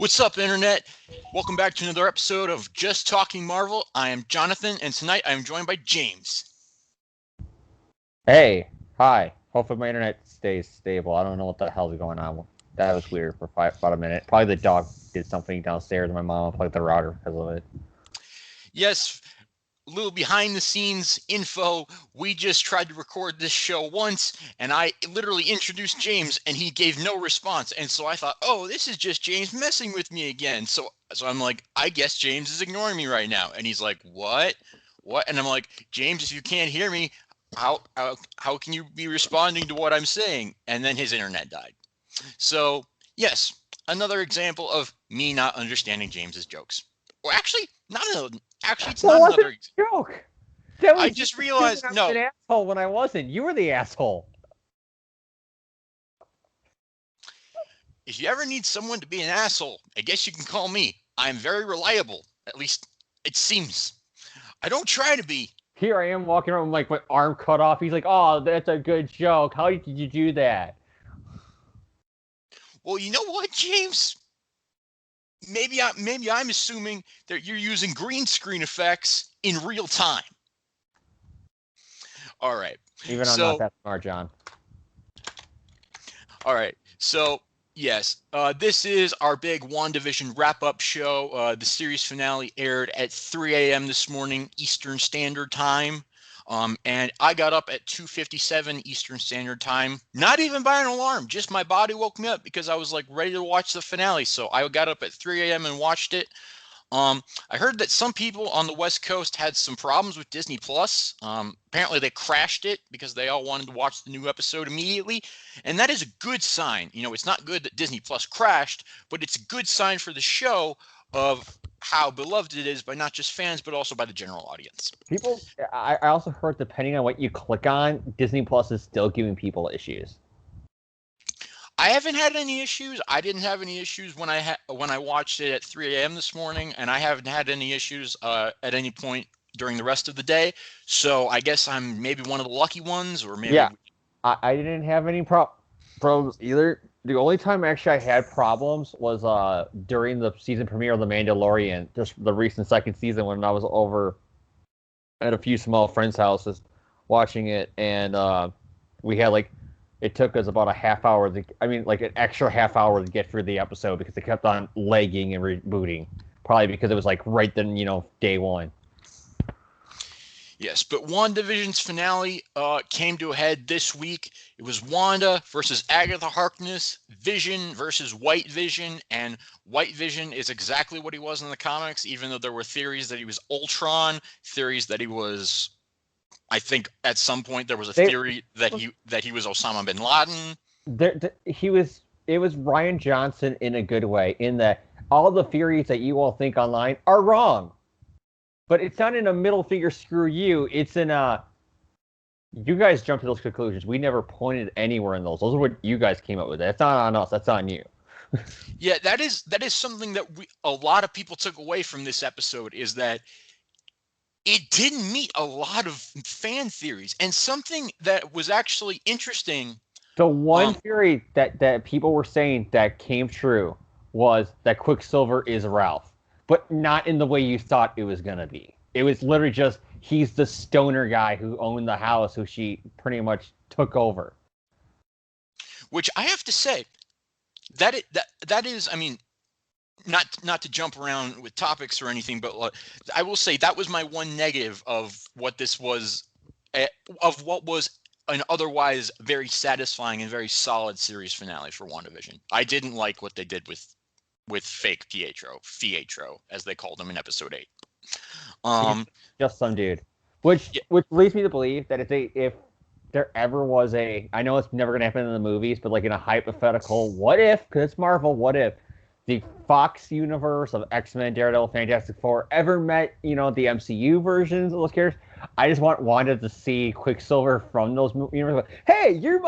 What's up, Internet? Welcome back to another episode of Just Talking Marvel. I am Jonathan, and tonight I am joined by James. Hey, hi. Hopefully my internet stays stable. I don't know what the hell's going on. That was weird for about a minute. Probably the dog did something downstairs and my mom unplugged the router because of it. Yes, a little behind the scenes info. We just tried to record this show once, and I literally introduced James, and he gave no response. And so I thought, oh, this is just James messing with me again. So I'm like, I guess James is ignoring me right now. And he's like, what? And I'm like, James, if you can't hear me, how can you be responding to what I'm saying? And then his internet died. So yes, another example of me not understanding James's jokes. Or actually, it's not another joke. I just realized, no. I was an asshole when I wasn't. You were the asshole. If you ever need someone to be an asshole, I guess you can call me. I'm very reliable. At least it seems. I don't try to be. Here I am walking around with my arm cut off. He's like, oh, that's a good joke. How did you do that? Well, you know what, James? Maybe I'm assuming that you're using green screen effects in real time. All right. Even I'm not that smart, John. All right. So, yes, this is our big WandaVision wrap-up show. The series finale aired at 3 a.m. this morning, Eastern Standard Time. And I got up at 2:57 Eastern Standard Time, not even by an alarm, just my body woke me up because I was like ready to watch the finale. So I got up at 3 a.m. and watched it. I heard that some people on the West Coast had some problems with Disney Plus. Apparently they crashed it because they all wanted to watch the new episode immediately. And that is a good sign. You know, it's not good that Disney Plus crashed, but it's a good sign for the show of how beloved it is by not just fans, but also by the general audience. I also heard depending on what you click on, Disney Plus is still giving people issues. I haven't had any issues. I didn't have any issues when I watched it at 3 a.m. this morning, and I haven't had any issues at any point during the rest of the day. So I guess I'm maybe one of the lucky ones, or maybe. Yeah, I didn't have any problems either. The only time actually I had problems was during the season premiere of The Mandalorian, just the recent second season, when I was over at a few small friends' houses watching it, and we had it took us about a half hour. An extra half hour to get through the episode because it kept on lagging and rebooting. Probably because it was right then, day one. Yes, but WandaVision's finale came to a head this week. It was Wanda versus Agatha Harkness, Vision versus White Vision, and White Vision is exactly what he was in the comics, even though there were theories that he was Ultron, theories that he was, I think at some point there was a theory that he was Osama bin Laden. It was Rian Johnson in a good way, in that all the theories that you all think online are wrong. But it's not in a middle finger, screw you. It's in you guys jumped to those conclusions. We never pointed anywhere in those. Those are what you guys came up with. That's not on us. That's on you. Yeah, that is something that a lot of people took away from this episode, is that it didn't meet a lot of fan theories. And something that was actually interesting. The one theory that people were saying that came true was that Quicksilver is Ralph. But not in the way you thought it was going to be. It was literally just, he's the stoner guy who owned the house, who she pretty much took over. Which I have to say, that is, I mean, not to jump around with topics or anything, but I will say that was my one negative of what this was, of what was an otherwise very satisfying and very solid series finale for WandaVision. I didn't like what they did with fake Pietro, as they called him in episode 8. Just some dude. Which leads me to believe that if there ever was I know it's never going to happen in the movies, but in a hypothetical, what if, because it's Marvel, what if the Fox universe of X-Men, Daredevil, Fantastic Four ever met, the MCU versions of those characters? I just want Wanda to see Quicksilver from those universes. Hey, you're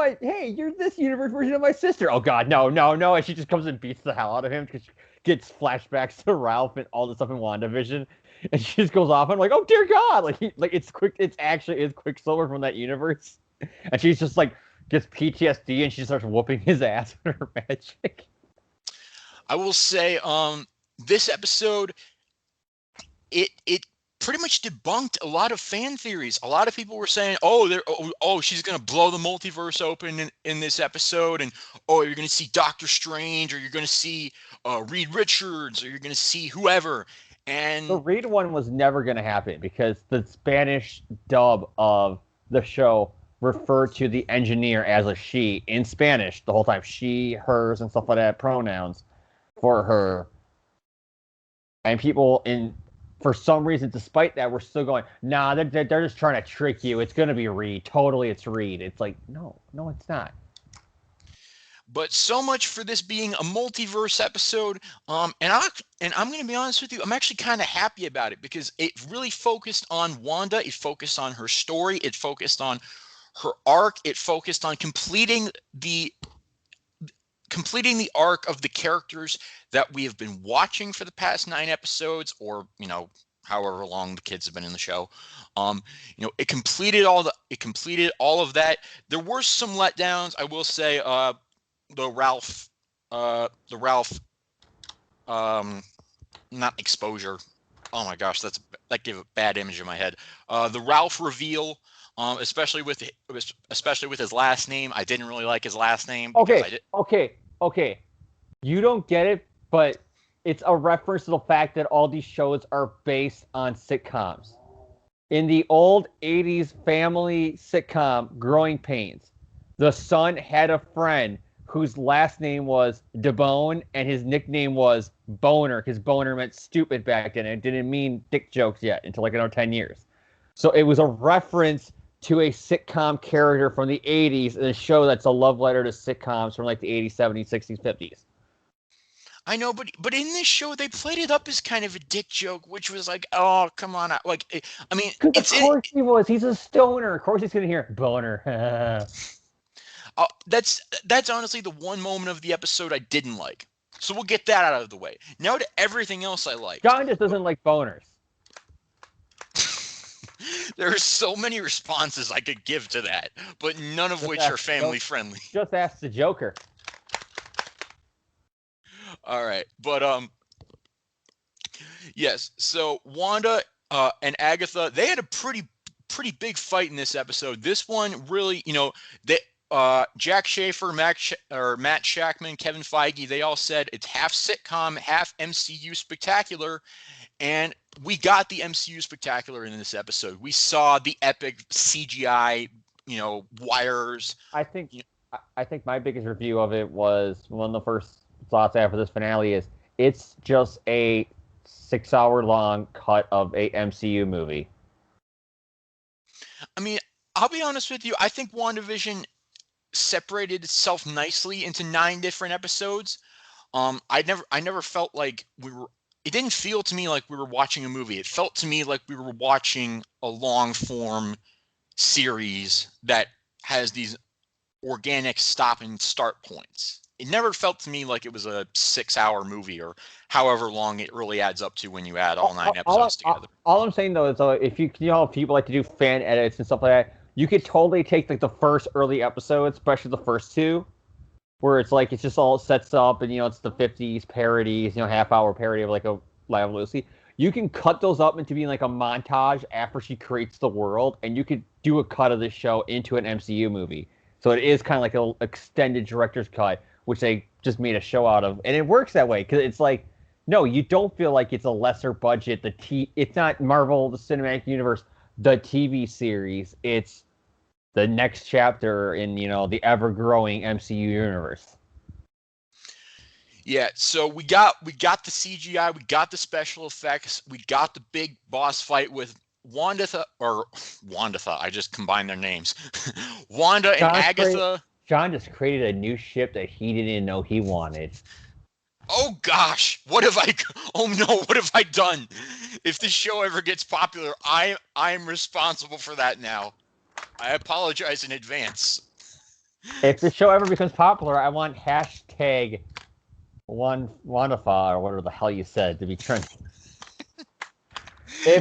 this universe version of my sister. Oh God, no. And she just comes and beats the hell out of him because she gets flashbacks to Ralph and all the stuff in WandaVision. And she just goes off and oh dear God, it's Quicksilver from that universe. And she's just gets PTSD and she starts whooping his ass with her magic. I will say, this episode, it pretty much debunked a lot of fan theories. A lot of people were saying, she's gonna blow the multiverse open in this episode, and you're gonna see Doctor Strange, or you're gonna see Reed Richards, or you're gonna see whoever. The And Reed one was never going to happen because the Spanish dub of the show referred to the engineer as a she in Spanish the whole time. She, hers, and stuff like that, pronouns for her. And people for some reason, despite that, we're still going, nah, they're just trying to trick you. It's going to be Reed. Totally, it's Reed. It's like, no, it's not. But so much for this being a multiverse episode. I'm going to be honest with you, I'm actually kind of happy about it because it really focused on Wanda. It focused on her story. It focused on her arc. It focused on completing the arc of the characters that we have been watching for the past 9 episodes, or however long the kids have been in the show. It completed all of that. There were some letdowns, I will say. The Ralph, not exposure. Oh my gosh, that gave a bad image in my head. The Ralph reveal, especially with his last name. I didn't really like his last name. Okay. You don't get it, but it's a reference to the fact that all these shows are based on sitcoms. In the old 80s family sitcom, Growing Pains, the son had a friend whose last name was DeBone, and his nickname was Boner, because Boner meant stupid back then. It didn't mean dick jokes yet until like another 10 years. So it was a reference to a sitcom character from the 80s in a show that's a love letter to sitcoms from like the 80s, 70s, 60s, 50s. I know, but in this show they played it up as kind of a dick joke, which was like, oh, come on, like, I mean, Because of course he was. He's a stoner. Of course he's gonna hear Boner. That's honestly the one moment of the episode I didn't like. So we'll get that out of the way. Now to everything else I liked. John just doesn't like boners. There are so many responses I could give to that, but none of which are family friendly. Just ask the Joker. All right, but yes. So Wanda and Agatha, they had a pretty big fight in this episode. This one really, they Jack Schaefer, Matt Shackman, Kevin Feige, they all said it's half sitcom, half MCU spectacular, and we got the MCU spectacular in this episode. We saw the epic CGI, wires. I think my biggest review of it was one of the first thoughts after this finale is it's just a 6-hour long cut of a MCU movie. I mean, I'll be honest with you. I think WandaVision separated itself nicely into 9 different episodes. I never felt like it didn't feel to me like we were watching a movie. It felt to me like we were watching a long form series that has these organic stop and start points. It never felt to me like it was a 6-hour movie or however long it really adds up to when you add all 9 episodes together. All I'm saying though is if if people like to do fan edits and stuff like that, you could totally take like the first early episodes, especially the first 2, where it's like it's just all sets up and it's the 50s parodies, half-hour parody of like a Live Lucy. You can cut those up into being like a montage after she creates the world, and you could do a cut of the show into an MCU movie. So it is kind of like an extended director's cut, which they just made a show out of, and it works that way because it's like, no, you don't feel like it's a lesser budget. It's not Marvel, the Cinematic Universe, the TV series. It's the next chapter in the ever-growing MCU universe. Yeah, so we got the CGI, we got the special effects, we got the big boss fight with Wanda. I just combined their names. Wanda and Agatha. John just created a new ship that he didn't know he wanted. Oh gosh, what have I done? If this show ever gets popular, I'm responsible for that now. I apologize in advance. If the show ever becomes popular, I want hashtag WandaFa or whatever the hell you said to be trending.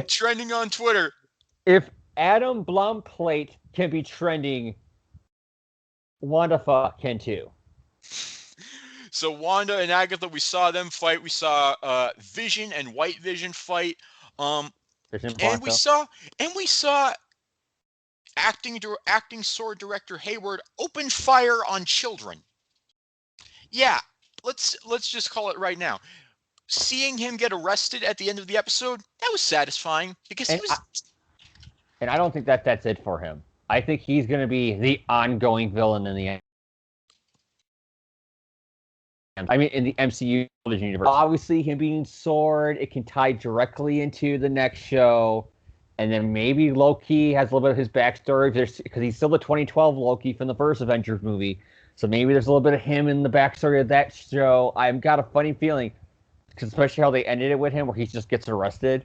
Trending on Twitter. If Adam Blumplate can be trending, WandaFa can too. So Wanda and Agatha, we saw them fight. We saw Vision and White Vision fight. Um, Vision and we Blanco. saw and we saw acting sword director Hayward open fire on children. Yeah, let's just call it right now. Seeing him get arrested at the end of the episode, that was satisfying because he And was. I don't think that's it for him. I think he's going to be the ongoing villain in the. I mean, in the MCU television universe. Obviously, him being Sword, it can tie directly into the next show, and then maybe Loki has a little bit of his backstory because he's still the 2012 Loki from the first Avengers movie. So maybe there's a little bit of him in the backstory of that show. I've got a funny feeling, because especially how they ended it with him, where he just gets arrested.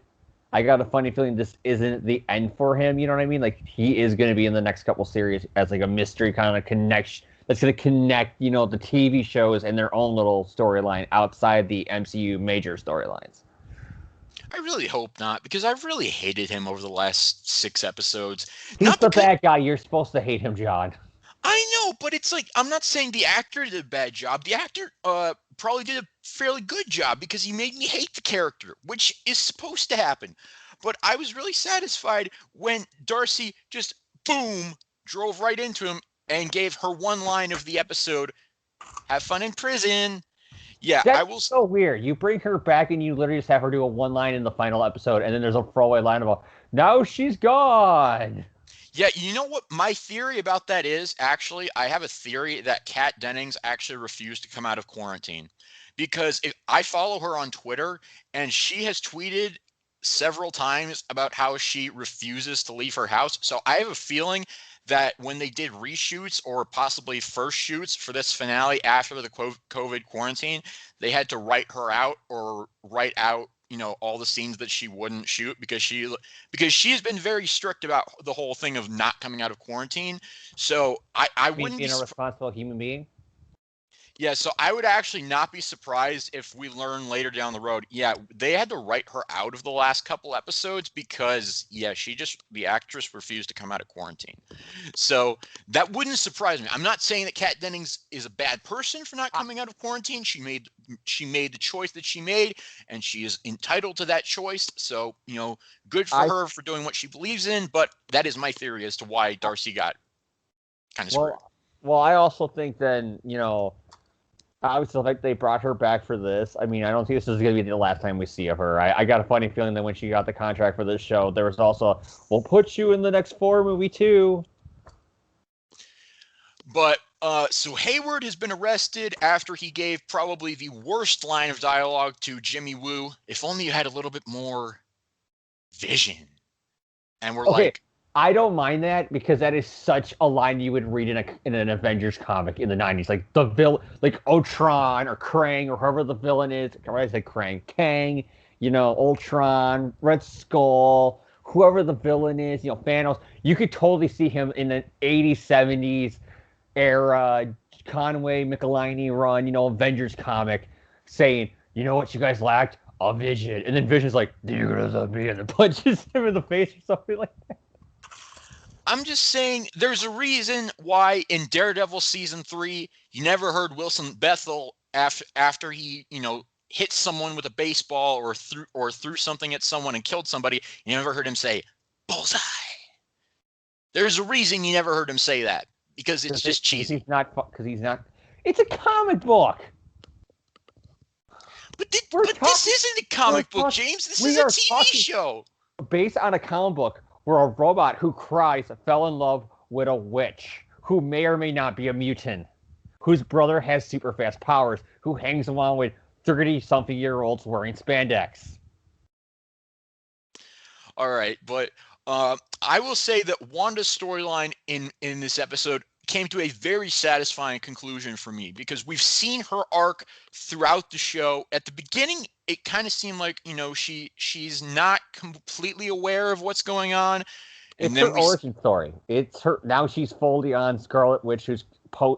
I got a funny feeling this isn't the end for him. You know what I mean? Like, he is going to be in the next couple series as like a mystery kind of connection that's going to connect, the TV shows and their own little storyline outside the MCU major storylines. I really hope not, because I've really hated him over the last 6 episodes. He's Not the because bad guy. You're supposed to hate him, John. I know, but it's like I'm not saying the actor did a bad job. The actor probably did a fairly good job because he made me hate the character, which is supposed to happen. But I was really satisfied when Darcy just boom drove right into him and gave her one line of the episode, "Have fun in prison." Yeah, I That's will. so weird. You bring her back and you literally just have her do a one line in the final episode, and then there's a throwaway line about, now she's gone. Yeah, you know what my theory about that is? Actually, I have a theory that Kat Dennings actually refused to come out of quarantine because I follow her on Twitter and she has tweeted several times about how she refuses to leave her house. So I have a feeling that when they did reshoots or possibly first shoots for this finale after the COVID quarantine, they had to write her out or write out, all the scenes that she wouldn't shoot because she's been very strict about the whole thing of not coming out of quarantine. So I I mean, wouldn't be being a responsible human being. yeah, so I would actually not be surprised if we learn later down the road. Yeah, they had to write her out of the last couple episodes because the actress refused to come out of quarantine. So that wouldn't surprise me. I'm not saying that Kat Dennings is a bad person for not coming out of quarantine. She made the choice that she made, and she is entitled to that choice. So, good for her for doing what she believes in, but that is my theory as to why Darcy got kind of screwed. Well, I also think then, obviously, like they brought her back for this. I mean, I don't think this is going to be the last time we see of her. I got a funny feeling that when she got the contract for this show, there was also, we'll put you in the next 4 movie too. But so Hayward has been arrested after he gave probably the worst line of dialogue to Jimmy Woo. If only you had a little bit more vision. And we're Okay, like, I don't mind that because that is such a line you would read in an Avengers comic in the 90s. Like the villain, like Ultron or Krang or whoever the villain is. I say Krang, Kang, Ultron, Red Skull, whoever the villain is, Thanos. You could totally see him in an 80s, 70s era Conway Michelini run, Avengers comic saying, you know what you guys lacked? A vision. And then Vision's like, do you gonna me? And then punches him in the face or something like that. I'm just saying there's a reason why in Daredevil season 3 you never heard Wilson Bethel after he, hit someone with a baseball or threw something at someone and killed somebody. You never heard him say bullseye. There's a reason you never heard him say that because it's just cheesy. He's not. It's a comic book. But this isn't a comic book, James. This is a TV show. Based on a comic book where a robot who cries fell in love with a witch who may or may not be a mutant, whose brother has super fast powers, who hangs around with 30-something-year-olds wearing spandex. All right, but I will say that Wanda's storyline in this episode came to a very satisfying conclusion for me because we've seen her arc throughout the show. At the beginning, it kind of seemed like she's not completely aware of what's going on. And it's her origin story. It's her now. She's fully on Scarlet Witch, who's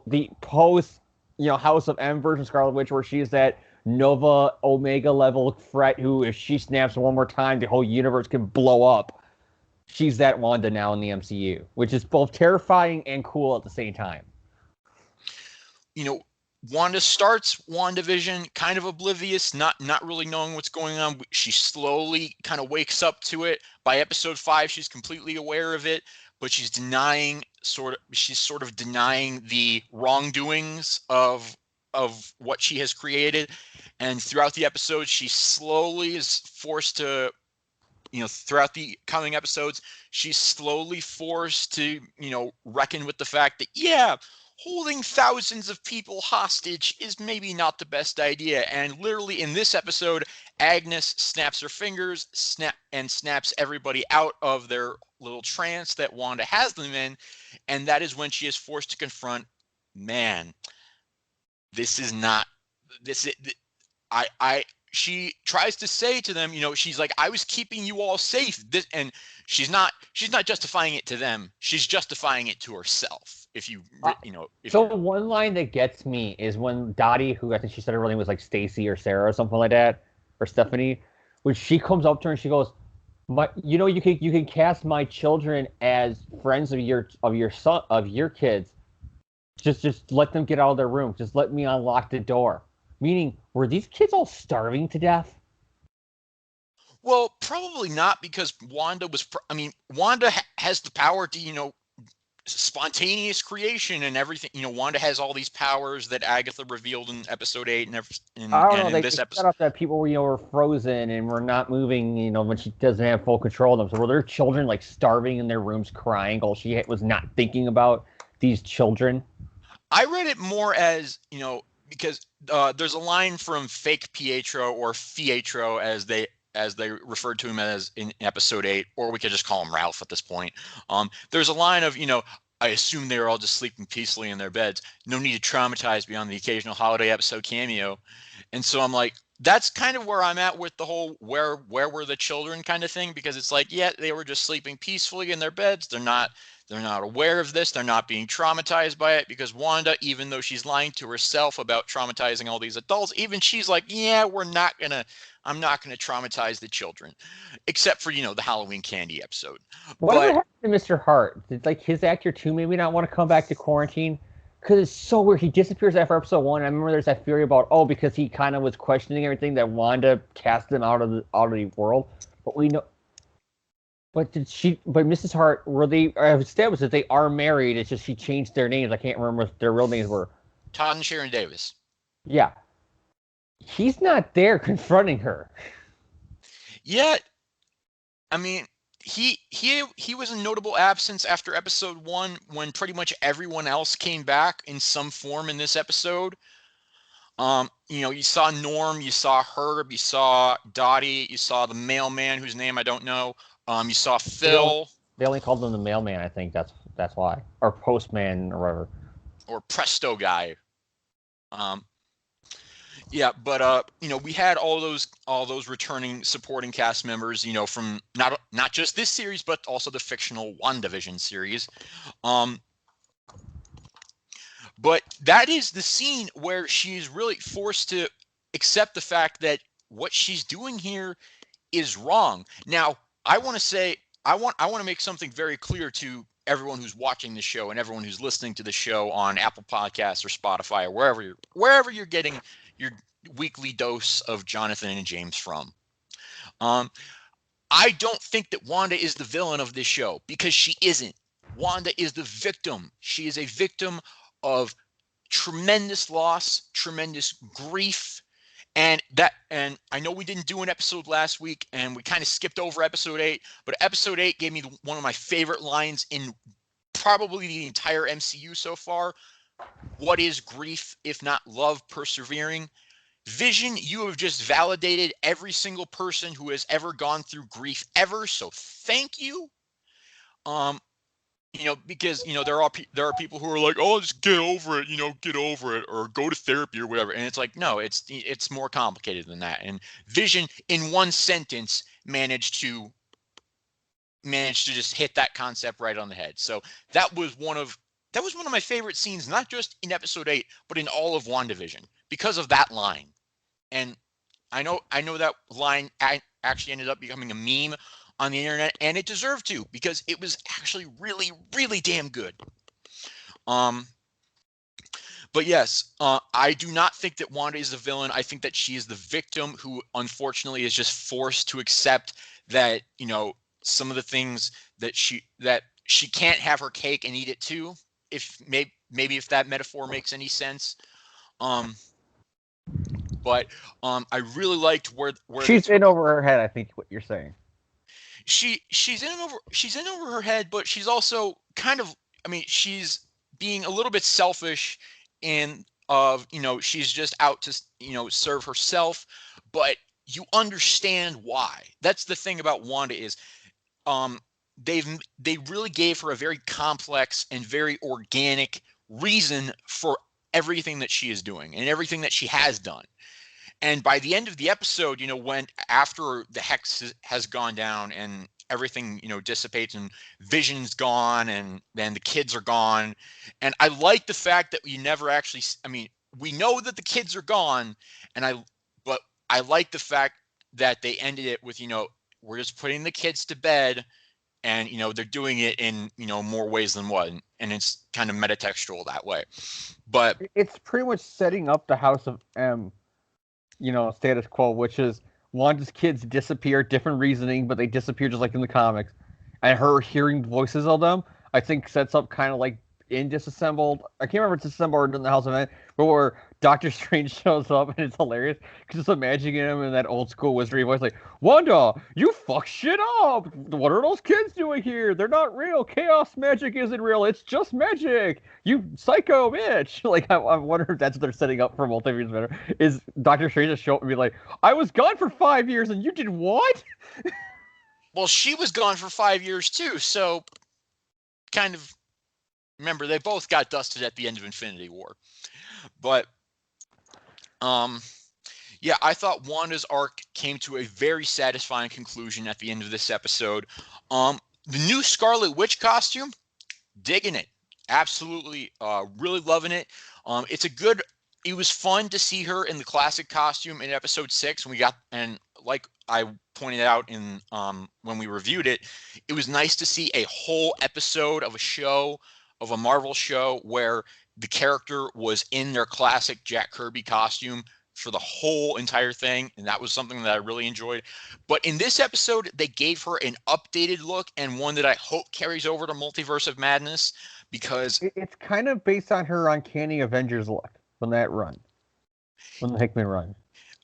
the post House of M version Scarlet Witch, where she's that Nova Omega level threat who, if she snaps one more time, the whole universe can blow up. She's that Wanda now in the MCU, which is both terrifying and cool at the same time. Wanda starts WandaVision kind of oblivious, not really knowing what's going on. She slowly kind of wakes up to it. By episode 5, she's completely aware of it, but she's sort of denying the wrongdoings of what she has created. And throughout the episode, she slowly is forced to, throughout the coming episodes, she's slowly forced to, reckon with the fact that, yeah, holding thousands of people hostage is maybe not the best idea. And literally in this episode, Agnes snaps her fingers, snaps everybody out of their little trance that Wanda has them in. And that is when she is forced to confront, man, this is not, this, I she tries to say to them, she's like, I was keeping you all safe. And she's not justifying it to them. She's justifying it to herself. If you, if So you one line that gets me is when Dottie, who I think she said her real name was like Stacy or Sarah or something like that, or Stephanie, when she comes up to her and she goes, you can cast my children as friends of your kids. Just let them get out of their room. Just let me unlock the door. Meaning, were these kids all starving to death? well, probably not, because Wanda has the power to, spontaneous creation and everything. Wanda has all these powers that Agatha revealed in episode 8 I don't and know. in They this set episode. up that people were frozen and were not moving. When she doesn't have full control of them. So were their children like starving in their rooms, crying? All she was not thinking about these children. I read it more as, because there's a line from fake Pietro, or Fietro as they referred to him as in episode 8, or we could just call him Ralph at this point. There's a line of, I assume they were all just sleeping peacefully in their beds. No need to traumatize beyond the occasional holiday episode cameo. And so I'm like, that's kind of where I'm at with the whole where were the children kind of thing, because it's like, yeah, they were just sleeping peacefully in their beds. They're not aware of this. They're not being traumatized by it, because Wanda, even though she's lying to herself about traumatizing all these adults, even she's like, yeah, I'm not gonna traumatize the children, except for, the Halloween candy episode. Whatever But happened to Mr. Hart? Did like his actor too maybe not want to come back to quarantine? Because it's so weird. He disappears after episode 1. I remember there's that theory about because he kind of was questioning everything that Wanda cast him out of the world. But we know. But did she? But Mrs. Hart, were they? I have established that they are married. It's just she changed their names. I can't remember what their real names were. Todd and Sharon Davis. Yeah, he's not there confronting her. Yet, I mean, he was a notable absence after episode 1, when pretty much everyone else came back in some form in this episode. You saw Norm, you saw Herb, you saw Dottie, you saw the mailman whose name I don't know. You saw They only Phil, they only called him the mailman. I think that's why, or postman or whatever. or Presto guy. Um, yeah, but we had all those returning supporting cast members, from not just this series, but also the fictional WandaVision series. Um, But that is the scene where she's really forced to accept the fact that what she's doing here is wrong. Now, I want to say, I want to make something very clear to everyone who's watching the show and everyone who's listening to the show on Apple Podcasts or Spotify or wherever you're getting your weekly dose of Jonathan and James from. Um, I don't think that Wanda is the villain of this show, because she isn't. Wanda is the victim. She is a victim of tremendous loss, tremendous grief. And I know we didn't do an episode last week, and we kind of skipped over episode 8, but episode 8 gave me one of my favorite lines in probably the entire MCU so far. What is grief if not love persevering? Vision, you have just validated every single person who has ever gone through grief ever, so thank you. Um, because there are people who are like, oh, just get over it, get over it, or go to therapy or whatever. And it's like, no, it's more complicated than that. And Vision, in one sentence, managed to just hit that concept right on the head. So that was one of my favorite scenes, not just in episode 8, but in all of WandaVision, because of that line. And I know that line actually ended up becoming a meme on the internet, and it deserved to, because it was actually really, really damn good. Um, But yes, I do not think that Wanda is the villain. I think that she is the victim who unfortunately is just forced to accept that, some of the things that she can't have her cake and eat it too. If maybe if that metaphor makes any sense. Um, but I really liked where they She's in took over her head. I think what you're saying. she's in over her head, but she's also kind of, I mean, she's being a little bit selfish in of, she's just out to, serve herself, but you understand why. That's the thing about Wanda is um they really gave her a very complex and very organic reason for everything that she is doing and everything that she has done. And by the end of the episode, when after the hex has gone down and everything, dissipates and Vision's gone and then the kids are gone. And I like the fact that we never actually, I mean, we know that the kids are gone, and but I like the fact that they ended it with, we're just putting the kids to bed, and they're doing it in more ways than one, and it's kind of metatextual that way. But It's pretty much setting up the House of M, status quo, which is Wanda's kids disappear, different reasoning, but they disappear just like in the comics. And her hearing voices of them, I think, sets up kind of like in Disassembled. I can't remember if it's Disassembled or in the House of M, but where Doctor Strange shows up and it's hilarious because just imagining him in that old school wizardry voice, like, Wanda, you fuck shit up. What are those kids doing here? They're not real. Chaos magic isn't real. It's just magic. You psycho bitch. Like, I wonder if that's what they're setting up for Multiverse Better. Is Doctor Strange just show up and be like, I was gone for 5 years and you did what? well, she was gone for 5 years too, so kind of, remember, they both got dusted at the end of Infinity War. But um yeah, I thought Wanda's arc came to a very satisfying conclusion at the end of this episode. The new Scarlet Witch costume, digging it. Absolutely, really loving it. It's a good. It was fun to see her in the classic costume in episode 6, and like I pointed out in when we reviewed it, it was nice to see a whole episode of a Marvel show where the character was in their classic Jack Kirby costume for the whole entire thing, and that was something that I really enjoyed. But in this episode, they gave her an updated look, and one that I hope carries over to Multiverse of Madness, because It's kind of based on her Uncanny Avengers look from that run, from the Hickman run.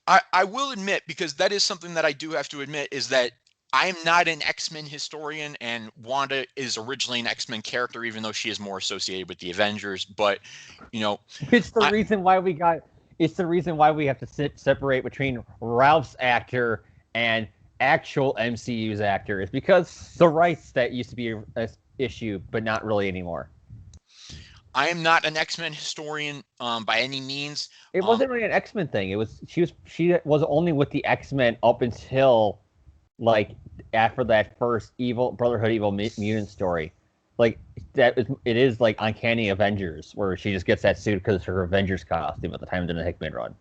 I will admit, because that is something that I do have to admit, is that I'm not an X-Men historian, and Wanda is originally an X-Men character, even though she is more associated with the Avengers. But, you know, It's the I, reason why we got. It's the reason why we have to separate between Ralph's actor and actual MCU's actor. Is because the rights that used to be a issue, but not really anymore. I am not an X-Men historian by any means. It wasn't really an X-Men thing. It was she was only with the X-Men up until like after that first evil Brotherhood Evil Mutant story. Like it is like Uncanny Avengers where she just gets that suit because it's her Avengers costume at the time in the Hickman run.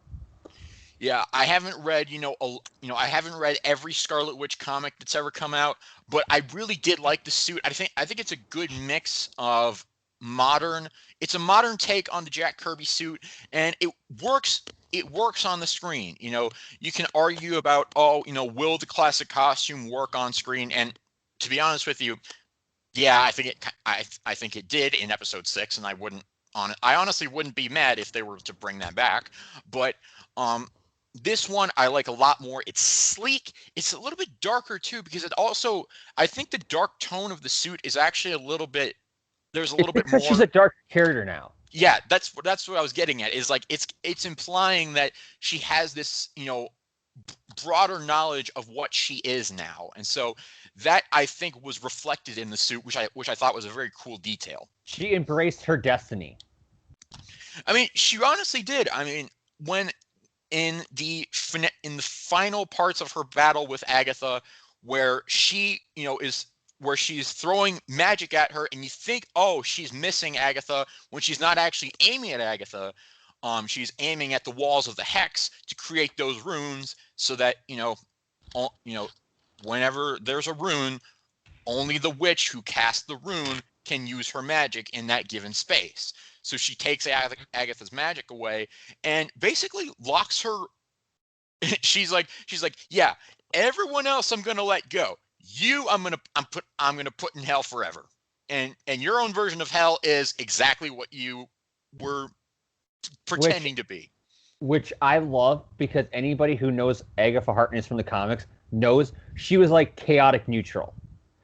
Yeah, I haven't read, I haven't read every Scarlet Witch comic that's ever come out, but I really did like the suit. I think it's a good mix of modern. It's a modern take on the Jack Kirby suit, and works. It works on the screen. You can argue about, will the classic costume work on screen? And to be honest with you, yeah, I think it did in episode 6, and I honestly wouldn't be mad if they were to bring that back. But um, this one I like a lot more. It's sleek. It's a little bit darker too, because I think the dark tone of the suit is actually a little bit. There's a It's little bit because she's more. a dark character now. Yeah, that's what I was getting at. Is like it's implying that she has this, broader knowledge of what she is now, and so that I think was reflected in the suit, which I thought was a very cool detail. She embraced her destiny. I mean, she honestly did. I mean, when in the final parts of her battle with Agatha, where she, is where she's throwing magic at her, and you think, oh, she's missing Agatha, when she's not actually aiming at Agatha. She's aiming at the walls of the hex to create those runes, so that whenever there's a rune, only the witch who cast the rune can use her magic in that given space. So she takes Agatha's magic away and basically locks her. she's like, yeah, everyone else I'm gonna let go. You, I'm gonna put in hell forever. And your own version of hell is exactly what you were which pretending to be. which I love because anybody who knows Agatha Harkness from the comics knows she was like chaotic neutral.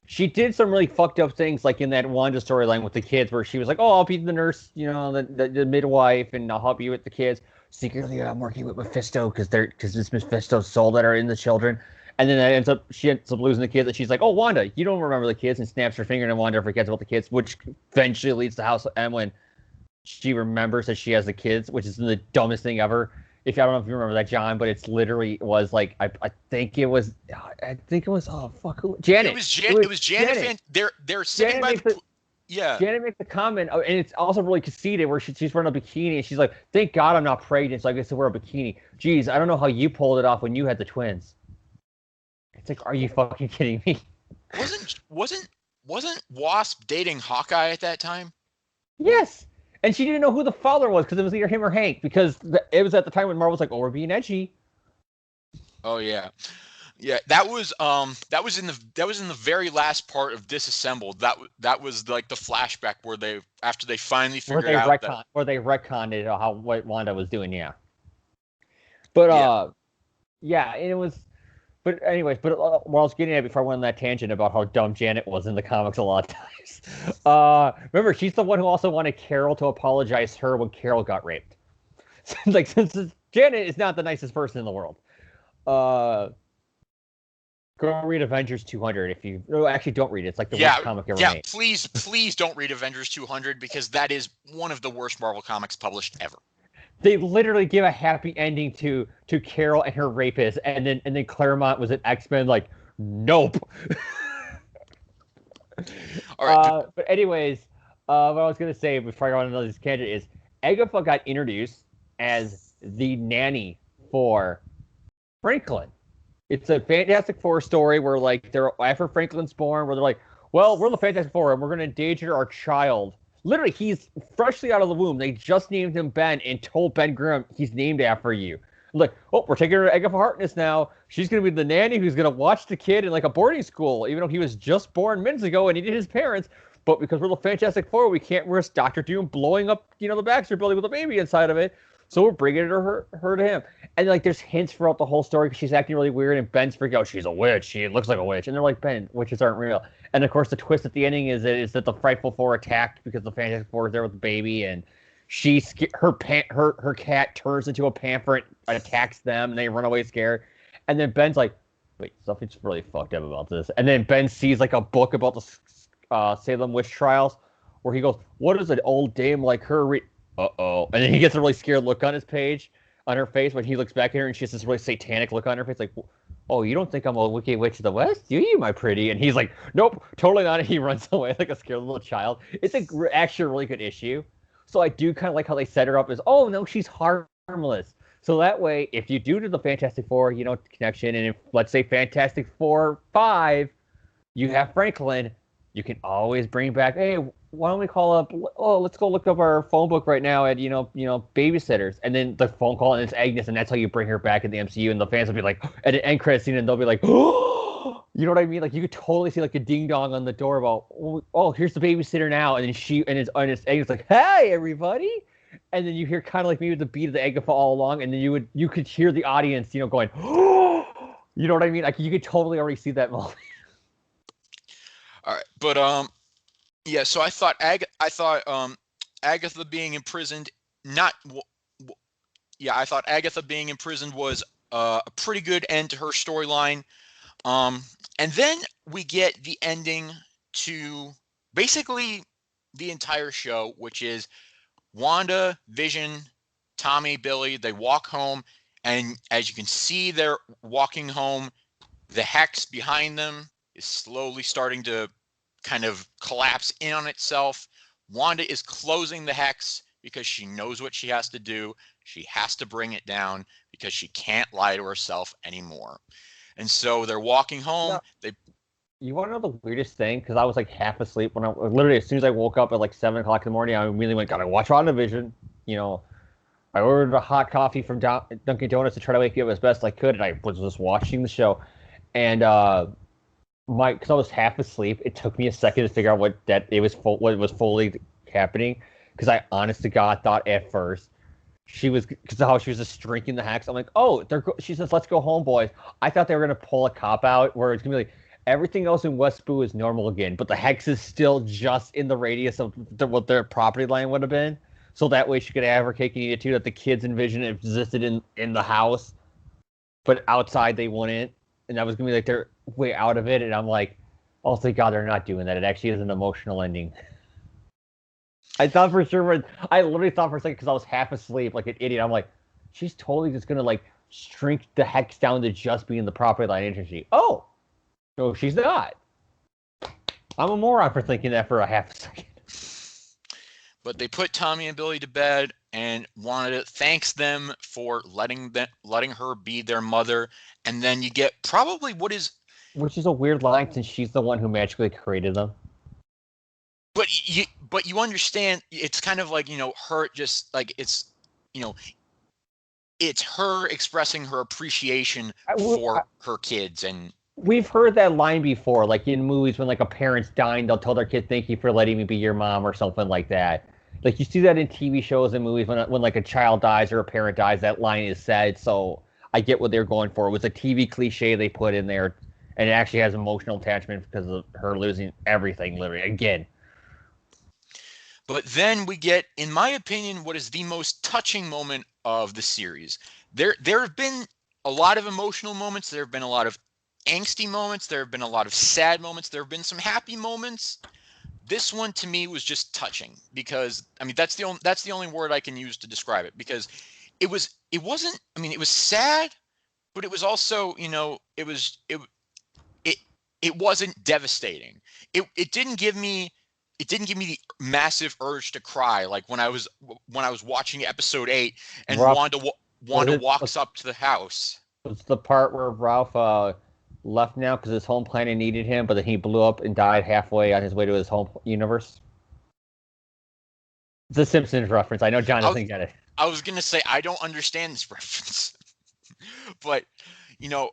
She did some really fucked up things, like in that Wanda storyline with the kids, where she was like, "Oh, I'll be the nurse, the midwife, and I'll help you with the kids." Secretly, I'm working with Mephisto because it's Mephisto's soul that are in the children. And then she ends up losing the kids, and she's like, "Oh, Wanda, you don't remember the kids," and snaps her finger, and Wanda forgets about the kids, which eventually leads to House of M when she remembers that she has the kids, which is the dumbest thing ever. If I don't know if you remember that, John, but it's literally was like I think it was oh fuck who Janet. It was Janet. They're sitting Janet by makes the yeah. Janet makes a comment, and it's also really conceited where she's wearing a bikini, and she's like, "Thank God I'm not pregnant, so I get to wear a bikini." Geez, I don't know how you pulled it off when you had the twins. It's like, are you fucking kidding me? Wasn't Wasp dating Hawkeye at that time? Yes. And she didn't know who the father was because it was either him or Hank, because it was at the time when Marvel was like, "Oh, we're being edgy." Oh yeah. Yeah, that was in the very last part of Disassembled. That was like the flashback where they after they finally figured out that where they retconned it how what Wanda was doing, yeah. But yeah, and it was. But anyways, what I was getting at before I went on that tangent about how dumb Janet was in the comics a lot of times. Remember, she's the one who also wanted Carol to apologize to her when Carol got raped. Like, since Janet is not the nicest person in the world. Go read Avengers 200 if you. No, actually, don't read it. It's like the worst comic ever made. Please don't read Avengers 200 because that is one of the worst Marvel comics published ever. They literally give a happy ending to Carol and her rapist, and then Claremont was at X-Men like, nope. All right. But anyways, what I was gonna say before I go on another tangent is Agatha got introduced as the nanny for Franklin. It's a Fantastic Four story where like they're after Franklin's born, where they're like, well, we're the Fantastic Four and we're gonna endanger our child. Literally, he's freshly out of the womb. They just named him Ben and told Ben Grimm he's named after you. Like, oh, we're taking her to Agatha Harkness now. She's going to be the nanny who's going to watch the kid in like a boarding school, even though he was just born minutes ago and he did his parents. But because we're the Fantastic Four, we can't risk Dr. Doom blowing up, the Baxter building with a baby inside of it. So we're bringing her to him. And like, there's hints throughout the whole story because she's acting really weird, and Ben's freaking out. She's a witch. She looks like a witch. And they're like, Ben, witches aren't real. And of course, the twist at the ending is that the Frightful Four attacked because the Fantastic Four is there with the baby, and her cat turns into a panther and attacks them, and they run away scared. And then Ben's like, wait, something's really fucked up about this. And then Ben sees like a book about the Salem witch trials, where he goes, what does an old dame like her read? Uh-oh. And then he gets a really scared look on her face when he looks back at her, and she has this really satanic look on her face, like, oh, you don't think I'm a wicked witch of the West, do you, my pretty? And he's like, nope, totally not. And he runs away like a scared little child. It's actually a really good issue. So I do kind of like how they set her up as, oh, no, she's harmless. So that way, if you do the Fantastic Four, connection, and if, let's say, Fantastic Four 5, you have Franklin, you can always bring back, hey, why don't we call up, let's go look up our phone book right now at, babysitters. And then the phone call, and it's Agnes, and that's how you bring her back in the MCU, and the fans will be like, at an end credit scene, and they'll be like, oh, you know what I mean? Like, you could totally see, like, a ding-dong on the door about, oh, here's the babysitter now, and then it's Agnes like, hey, everybody! And then you hear kind of like maybe the beat of the Agatha all along, and then you could hear the audience, going, oh, you know what I mean? Like, you could totally already see that moment. All right, but yeah. So I thought Agatha being imprisoned, I thought Agatha being imprisoned was a pretty good end to her storyline. And then we get the ending to basically the entire show, which is Wanda, Vision, Tommy, Billy. They walk home, and as you can see, they're walking home. The hex behind them is slowly starting to kind of collapse in on itself. Wanda is closing the hex because she knows what she has to do. She has to bring it down because she can't lie to herself anymore. And so they're walking home. You want to know the weirdest thing? Because I was like half asleep when I literally as soon as I woke up at like 7 o'clock in the morning, I immediately went, gotta watch WandaVision. You know, I ordered a hot coffee from Dunkin' Donuts to try to wake you up as best I could, and I was just watching the show. And because I was half asleep, it took me a second to figure out what was fully happening. Because I, honest to God, thought at first she was because how she was just drinking the hex. I'm like, oh, she says, "Let's go home, boys." I thought they were gonna pull a cop out where it's gonna be like everything else in West Boo is normal again, but the hex is still just in the radius of what their property line would have been. So that way she could have her cake and eat it too. That the kids envisioned existed in the house, but outside they wouldn't, and that was gonna be like their way out of it. And I'm like, oh, thank God they're not doing that. It actually is an emotional ending. I thought for sure, I literally thought for a second because I was half asleep like an idiot. I'm like, she's totally just gonna like shrink the hex down to just being the property line, isn't she? Oh, no, she's not. I'm a moron for thinking that for a half a second. But they put Tommy and Billy to bed, and Wanda thanks them for letting her be their mother. And then you get probably which is a weird line since she's the one who magically created them. But you understand, it's kind of like, her just like you know it's her expressing her appreciation for her kids. And we've heard that line before, like in movies when like a parent's dying, they'll tell their kid, "Thank you for letting me be your mom," or something like that. Like you see that in TV shows and movies when like a child dies or a parent dies, that line is said. So I get what they're going for. It was a TV cliche they put in there, and it actually has emotional attachment because of her losing everything, literally again. But then we get, in my opinion, what is the most touching moment of the series. There have been a lot of emotional moments. There have been a lot of angsty moments. There have been a lot of sad moments. There have been some happy moments. This one to me was just touching because, I mean, that's the only word I can use to describe it, because it wasn't, I mean, it was sad, but it was also, it it wasn't devastating. It didn't give me the massive urge to cry like when I was watching episode 8 and Rough. Wanda walks up to the house. It's the part where Ralph left now because his home planet needed him, but then he blew up and died halfway on his way to his home universe. It's a Simpsons reference. I know John doesn't get it. I was gonna say I don't understand this reference, but you know,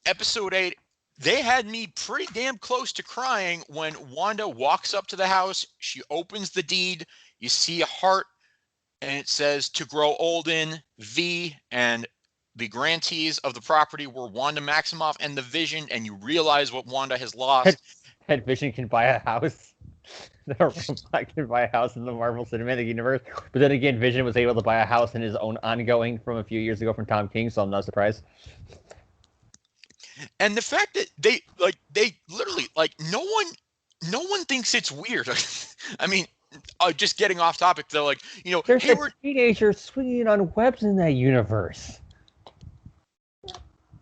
episode 8, they had me pretty damn close to crying when Wanda walks up to the house. She opens the deed. You see a heart, and it says to grow old in V, and the grantees of the property were Wanda Maximoff and the Vision, and you realize what Wanda has lost. That Vision can buy a house. The robot can buy a house in the Marvel Cinematic Universe, but then again, Vision was able to buy a house in his own ongoing from a few years ago from Tom King, so I'm not surprised. And the fact that they literally no one thinks it's weird. I mean, just getting off topic, they're like, there's hey, a teenager swinging on webs in that universe.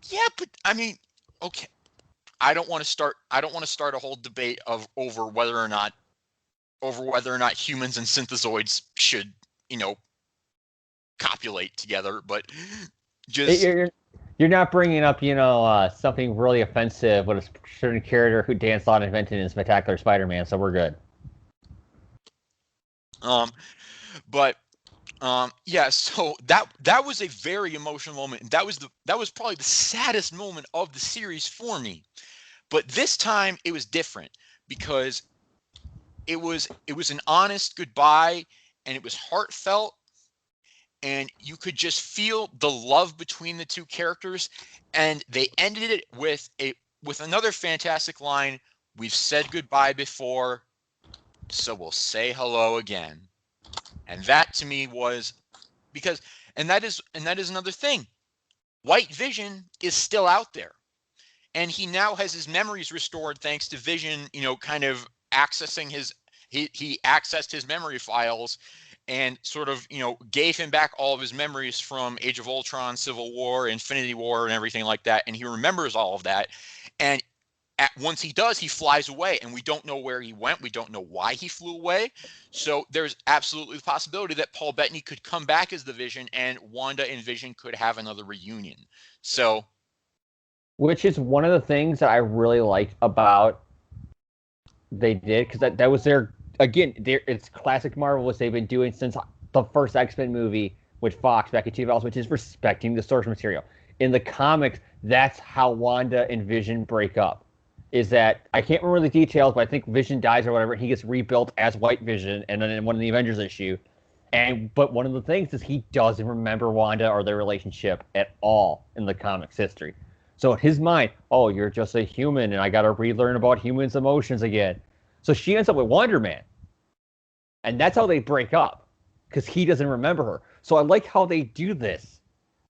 Yeah, but I mean, okay, I don't want to start a whole debate over whether or not humans and synthezoids should, copulate together, but just you're not bringing up, something really offensive with a certain character who Dan Slott invented in Spectacular Spider-Man, so we're good. But yeah, so that was a very emotional moment, and that was probably the saddest moment of the series for me. But this time it was different because it was an honest goodbye, and it was heartfelt, and you could just feel the love between the two characters. And they ended it with another fantastic line: "We've said goodbye before, so we'll say hello again." And that to me was because, and that is another thing. White Vision is still out there, and he now has his memories restored thanks to Vision, kind of accessing he accessed his memory files and sort of, gave him back all of his memories from Age of Ultron, Civil War, Infinity War, and everything like that. And he remembers all of that. And once he does, he flies away, and we don't know where he went. We don't know why he flew away. So there's absolutely the possibility that Paul Bettany could come back as the Vision, and Wanda and Vision could have another reunion. So which is one of the things that I really liked about they did, because that was their, again, it's classic Marvel, what they've been doing since the first X-Men movie with Fox back in 2000, which is respecting the source material. In the comics, that's how Wanda and Vision break up. Is that, I can't remember the details, but I think Vision dies or whatever, and he gets rebuilt as White Vision, and then in one of the Avengers issue. But one of the things is he doesn't remember Wanda or their relationship at all in the comics history. So in his mind, oh, you're just a human, and I got to relearn about humans' emotions again. So she ends up with Wonder Man, and that's how they break up, because he doesn't remember her. So I like how they do this,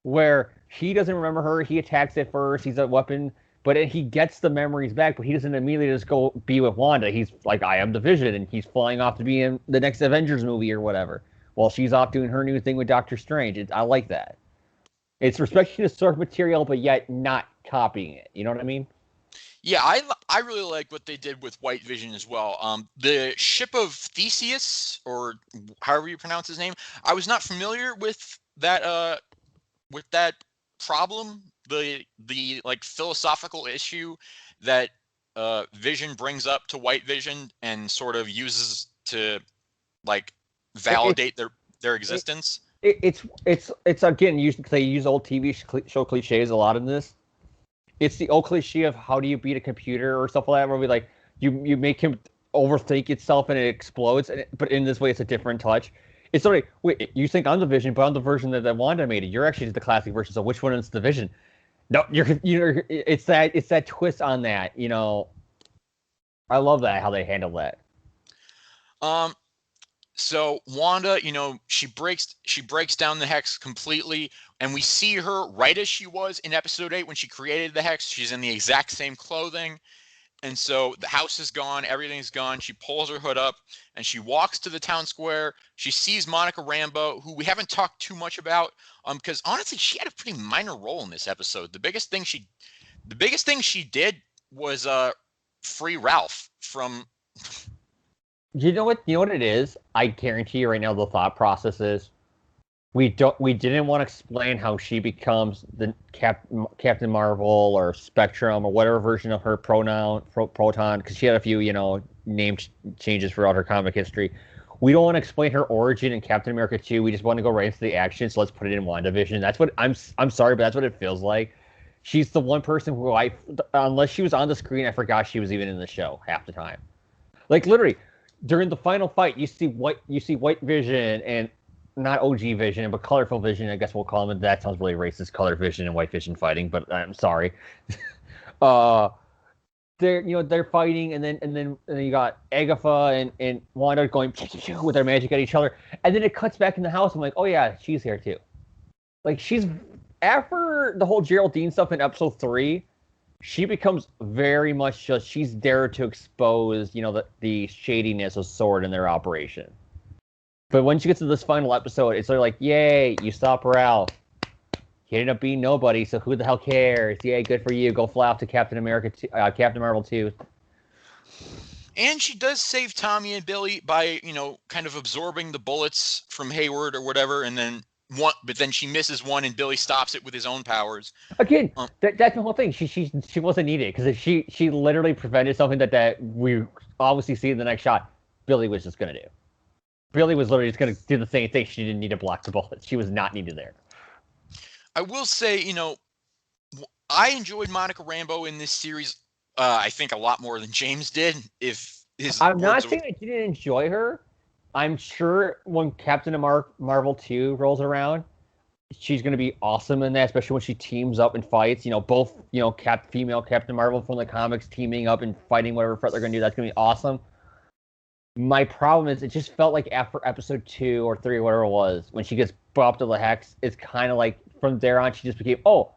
where he doesn't remember her. He attacks at first. He's a weapon, but he gets the memories back. But he doesn't immediately just go be with Wanda. He's like, I am the Vision, and he's flying off to be in the next Avengers movie or whatever, while she's off doing her new thing with Doctor Strange. I like that. It's respecting the source material, but yet not copying it. You know what I mean? Yeah, I really like what they did with White Vision as well. The ship of Theseus, or however you pronounce his name, I was not familiar with that problem, the like philosophical issue that Vision brings up to White Vision and sort of uses to like It, validate their existence. it's again, they use old TV show cliches a lot in this. It's the old cliche of how do you beat a computer or stuff like that, where we like you make him overthink itself and it explodes, but in this way it's a different touch. It's sort of, wait, you think I'm the Vision, but I'm the version that Wanda made it. You're actually the classic version. So which one is the Vision? No, it's that twist on that. I love that how they handle that. Um, So Wanda, she breaks down the hex completely, and we see her right as she was in episode 8 when she created the hex. She's in the exact same clothing. And so the house is gone, everything's gone. She pulls her hood up and she walks to the town square. She sees Monica Rambeau, who we haven't talked too much about, because honestly, she had a pretty minor role in this episode. The biggest thing she did was free Ralph from. You know what it is? I guarantee you right now the thought process is we didn't want to explain how she becomes the Captain Marvel or Spectrum or whatever version of her proton, because she had a few name changes throughout her comic history. We don't want to explain her origin in Captain America 2. We just want to go right into the action. So let's put it in WandaVision. That's what I'm sorry, but that's what it feels like. She's the one person who unless she was on the screen, I forgot she was even in the show half the time. Like literally, during the final fight, you see White Vision and not OG Vision, but Colorful Vision. I guess we'll call him. That sounds really racist. Color Vision and White Vision fighting, but I'm sorry. uh, they're fighting, and then you got Agatha and Wanda going with their magic at each other, and then it cuts back in the house. I'm like, oh yeah, she's here too. Like she's after the whole Geraldine stuff in episode 3. She becomes very much just she's there to expose, the shadiness of S.W.O.R.D. in their operation. But when she gets to this final episode, it's sort of like, yay, you stop Ralph. He ended up being nobody, so who the hell cares? Yay, good for you. Go fly off to Captain Marvel 2. And she does save Tommy and Billy by, kind of absorbing the bullets from Hayward or whatever, and then but then she misses one and Billy stops it with his own powers. Again, that's the whole thing. She wasn't needed, because she literally prevented something that we obviously see in the next shot. Billy was just gonna do. Billy was literally just gonna do the same thing. She didn't need to block the bullets. She was not needed there. I will say, I enjoyed Monica Rambeau in this series. I think a lot more than James did. I'm not saying I didn't enjoy her. I'm sure when Captain Marvel 2 rolls around, she's going to be awesome in that, especially when she teams up and fights. Both, female Captain Marvel from the comics teaming up and fighting whatever threat they're going to do. That's going to be awesome. My problem is it just felt like after episode 2 or 3 or whatever it was, when she gets brought up to the Hex, it's kind of like from there on she just became, oh,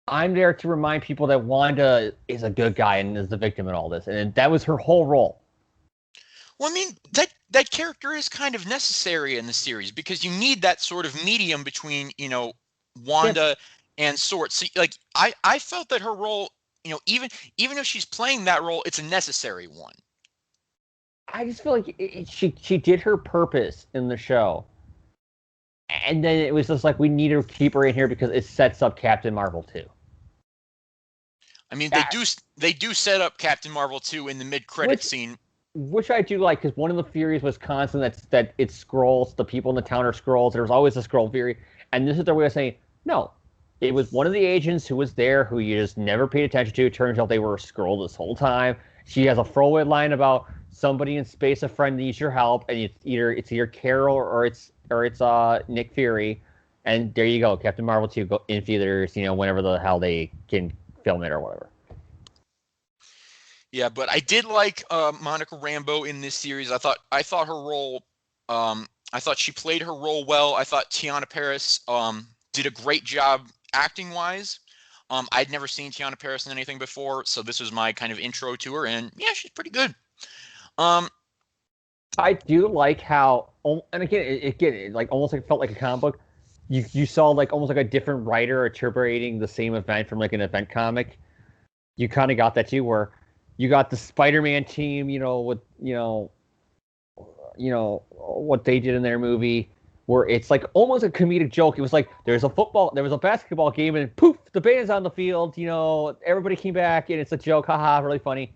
I'm there to remind people that Wanda is a good guy and is the victim in all this. And that was her whole role. Well, I mean, that character is kind of necessary in the series because you need that sort of medium between, Wanda and S.W.O.R.D. So, like, I felt that her role, even if she's playing that role, it's a necessary one. I just feel like she did her purpose in the show. And then it was just like, we need to keep her in here because it sets up Captain Marvel too. I mean, that, they do set up Captain Marvel 2 in the mid-credit which scene. which I do like because one of the theories was constant that it's Skrulls. The people in the town are Skrulls. There was always a Skrull theory, and this is their way of saying no. It was one of the agents who was there who you just never paid attention to. It turns out they were a Skrull this whole time. She has a throwaway line about somebody in space, a friend needs your help, and it's either Carol or it's Nick Fury, and there you go, Captain Marvel 2 go in theaters, whenever the hell they can film it or whatever. Yeah, but I did like Monica Rambeau in this series. I thought her role, I thought she played her role well. I thought Tiana Paris did a great job acting wise. I'd never seen Tiana Paris in anything before, so this was my kind of intro to her, and yeah, she's pretty good. Um, I do like how, and again, it like almost like felt like a comic book. You saw like almost like a different writer interpreting the same event from like an event comic. You kind of got that too, where you got the Spider-Man team, with what they did in their movie, where it's like almost a comedic joke. It was like there was a basketball game, and poof, the band's on the field. Everybody came back, and it's a joke, haha, really funny.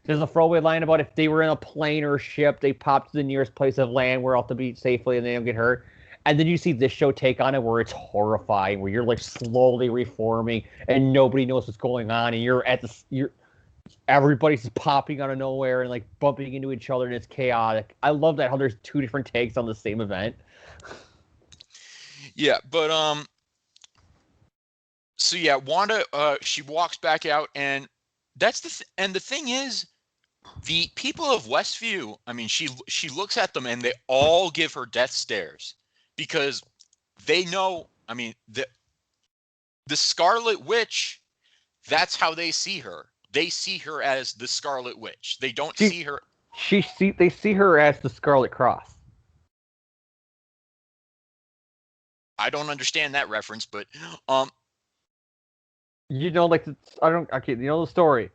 There's a throwaway line about if they were in a plane or a ship, they pop to the nearest place of land where off the beach safely, and they don't get hurt. And then you see this show take on it where it's horrifying, where you're like slowly reforming, and nobody knows what's going on, and you're everybody's popping out of nowhere and like bumping into each other, and it's chaotic. I love that how there's two different takes on the same event. yeah, but so yeah, Wanda, she walks back out, and and the thing is, the people of Westview, I mean, she looks at them and they all give her death stares because they know, I mean, the Scarlet Witch, that's how they see her. They see her as the Scarlet Witch. They don't She, see her. they see her as the Scarlet Cross. I don't understand that reference, but Like I don't. Okay, the story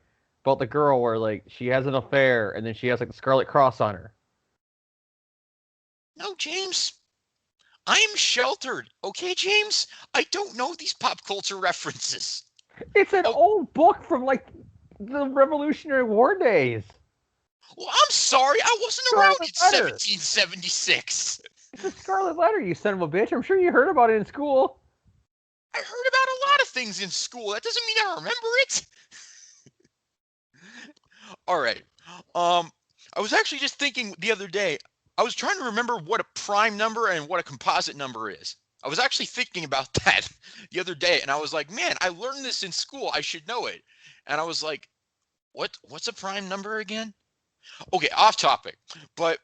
about the girl where like she has an affair and then she has like the Scarlet Cross on her. no, James, I am sheltered. Okay, James, I don't know these pop culture references. It's an Oh, old book from like the Revolutionary War days. well, I'm sorry, I wasn't around Scarlet in Letter. 1776. It's a Scarlet Letter, you son of a bitch. I'm sure you heard about it in school. I heard about a lot of things in school. That doesn't mean I remember it. All right. Um, I was actually just thinking the other day. I was trying to remember what a prime number and what a composite number is. I was actually thinking about that the other day, and I was like, man, I learned this in school. I should know it. And I was like, what's a prime number again? Okay, off topic. But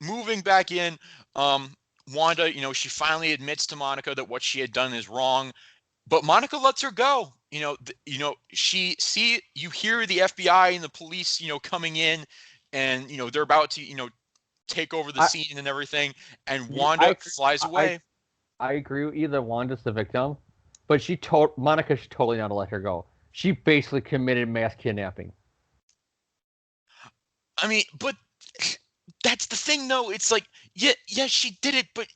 moving back in, um, Wanda, she finally admits to Monica that what she had done is wrong, but Monica lets her go. You hear the FBI and the police, coming in, and they're about to, take over the I scene and everything, and I Wanda flies I away. I agree with you that Wanda's the victim, but Monica should totally not have let her go. She basically committed mass kidnapping. I mean, but that's the thing, though. It's like, yeah, she did it, but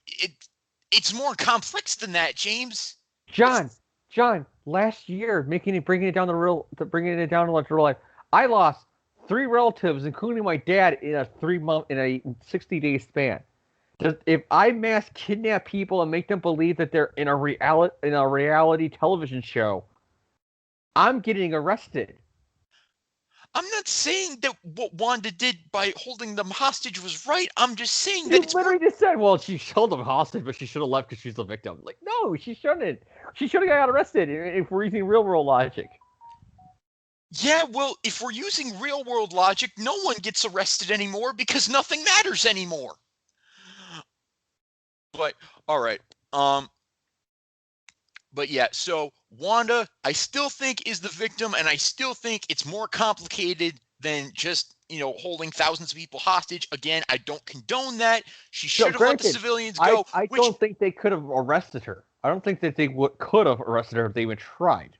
it's more complex than that, James. It's John, John, last year, bringing it down to real life. I lost 3 relatives, including my dad, in a 60-day span. If I mass kidnap people and make them believe that they're in a reality television show, I'm getting arrested. I'm not saying that what Wanda did by holding them hostage was right. I'm just saying that You it's more. literally just said, "Well, she held them hostage, but she should have left because she's the victim." Like, no, she shouldn't. She should have got arrested if we're using real world logic. Yeah, well, if we're using real world logic, no one gets arrested anymore because nothing matters anymore. But all right. Um but yeah, so Wanda, I still think is the victim, and I still think it's more complicated than just, holding thousands of people hostage. Again, I don't condone that. She So, should have let the granted, civilians I go, I which don't think they could have arrested her. I don't think that they could have arrested her if they even tried,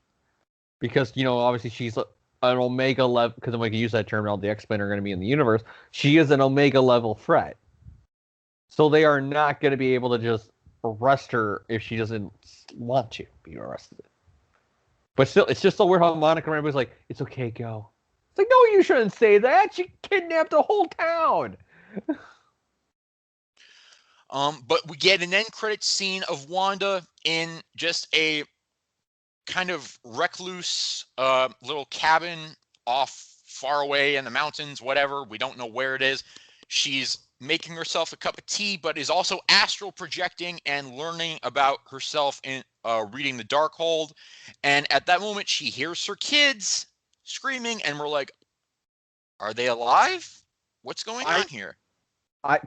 because obviously she's an Omega level. Because I'm going to use that term. All the X-Men are going to be in the universe. She is an Omega level threat, so they are not going to be able to just arrest her if she doesn't want to be arrested. But still, it's just so weird how Monica Rambeau's like, it's okay, go. It's like, no, you shouldn't say that. She kidnapped the whole town. But we get an end credit scene of Wanda in just a kind of recluse little cabin off far away in the mountains, whatever. We don't know where it is. She's making herself a cup of tea, but is also astral projecting and learning about herself in reading the Darkhold. And at that moment, she hears her kids screaming, and we're like, "Are they alive? What's going on here?"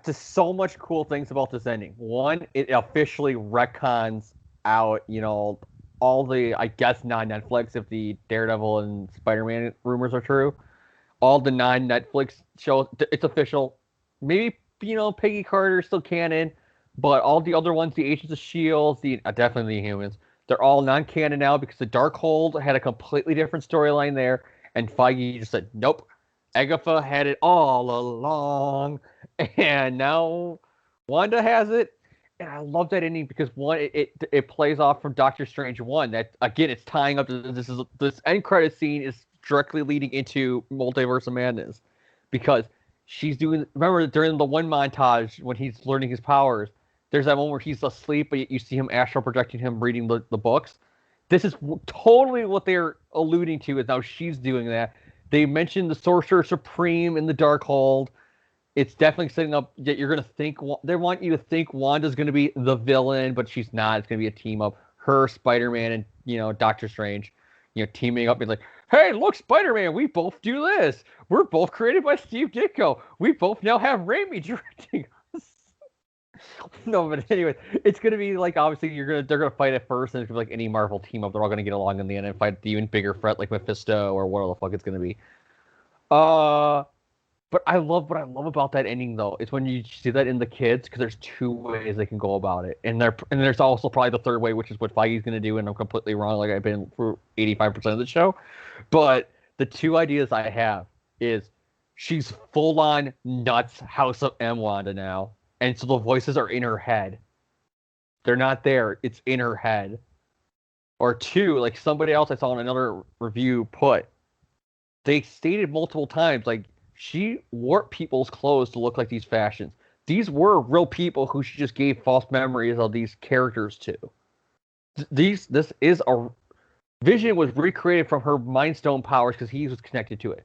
There's so much cool things about this ending. One, it officially retcons out, all the, I guess, non-Netflix, if the Daredevil and Spider-Man rumors are true, all the non-Netflix shows. It's official. Maybe Peggy Carter still canon, but all the other ones, the Agents of Shield, the definitely the Humans, they're all non-canon now because the Darkhold had a completely different storyline there, and Feige just said nope. Agatha had it all along, and now Wanda has it. And I love that ending because one, it plays off from Doctor Strange 1. That again, it's tying up to this end credit scene is directly leading into Multiverse of Madness because she's doing. Remember during the one montage when he's learning his powers, there's that one where he's asleep, but you see him astral projecting him reading the books. This is totally what they're alluding to. Is now she's doing that. They mentioned the Sorcerer Supreme in the Darkhold. It's definitely setting up that you're going to think they want you to think Wanda's going to be the villain, but she's not. It's going to be a team up her, Spider-Man, and Doctor Strange, teaming up and like, hey, look, Spider-Man, we both do this. We're both created by Steve Ditko. We both now have Raimi directing us. No, but anyway, it's going to be like obviously they're going to fight at first, and it's going to be like any Marvel team up. They're all going to get along in the end and fight the even bigger threat like Mephisto or whatever the fuck it's going to be. But what I love about that ending though is when you see that in the kids because there's two ways they can go about it, and there's also probably the third way, which is what Feige's gonna do, and I'm completely wrong, like I've been for 85% of the show. But the two ideas I have is she's full on nuts House of M Wanda now, and so the voices are in her head. They're not there; it's in her head. Or two, like somebody else I saw in another review they stated multiple times like she warped people's clothes to look like these fashions. These were real people who she just gave false memories of these characters to. This is a Vision was recreated from her Mind Stone powers because he was connected to it.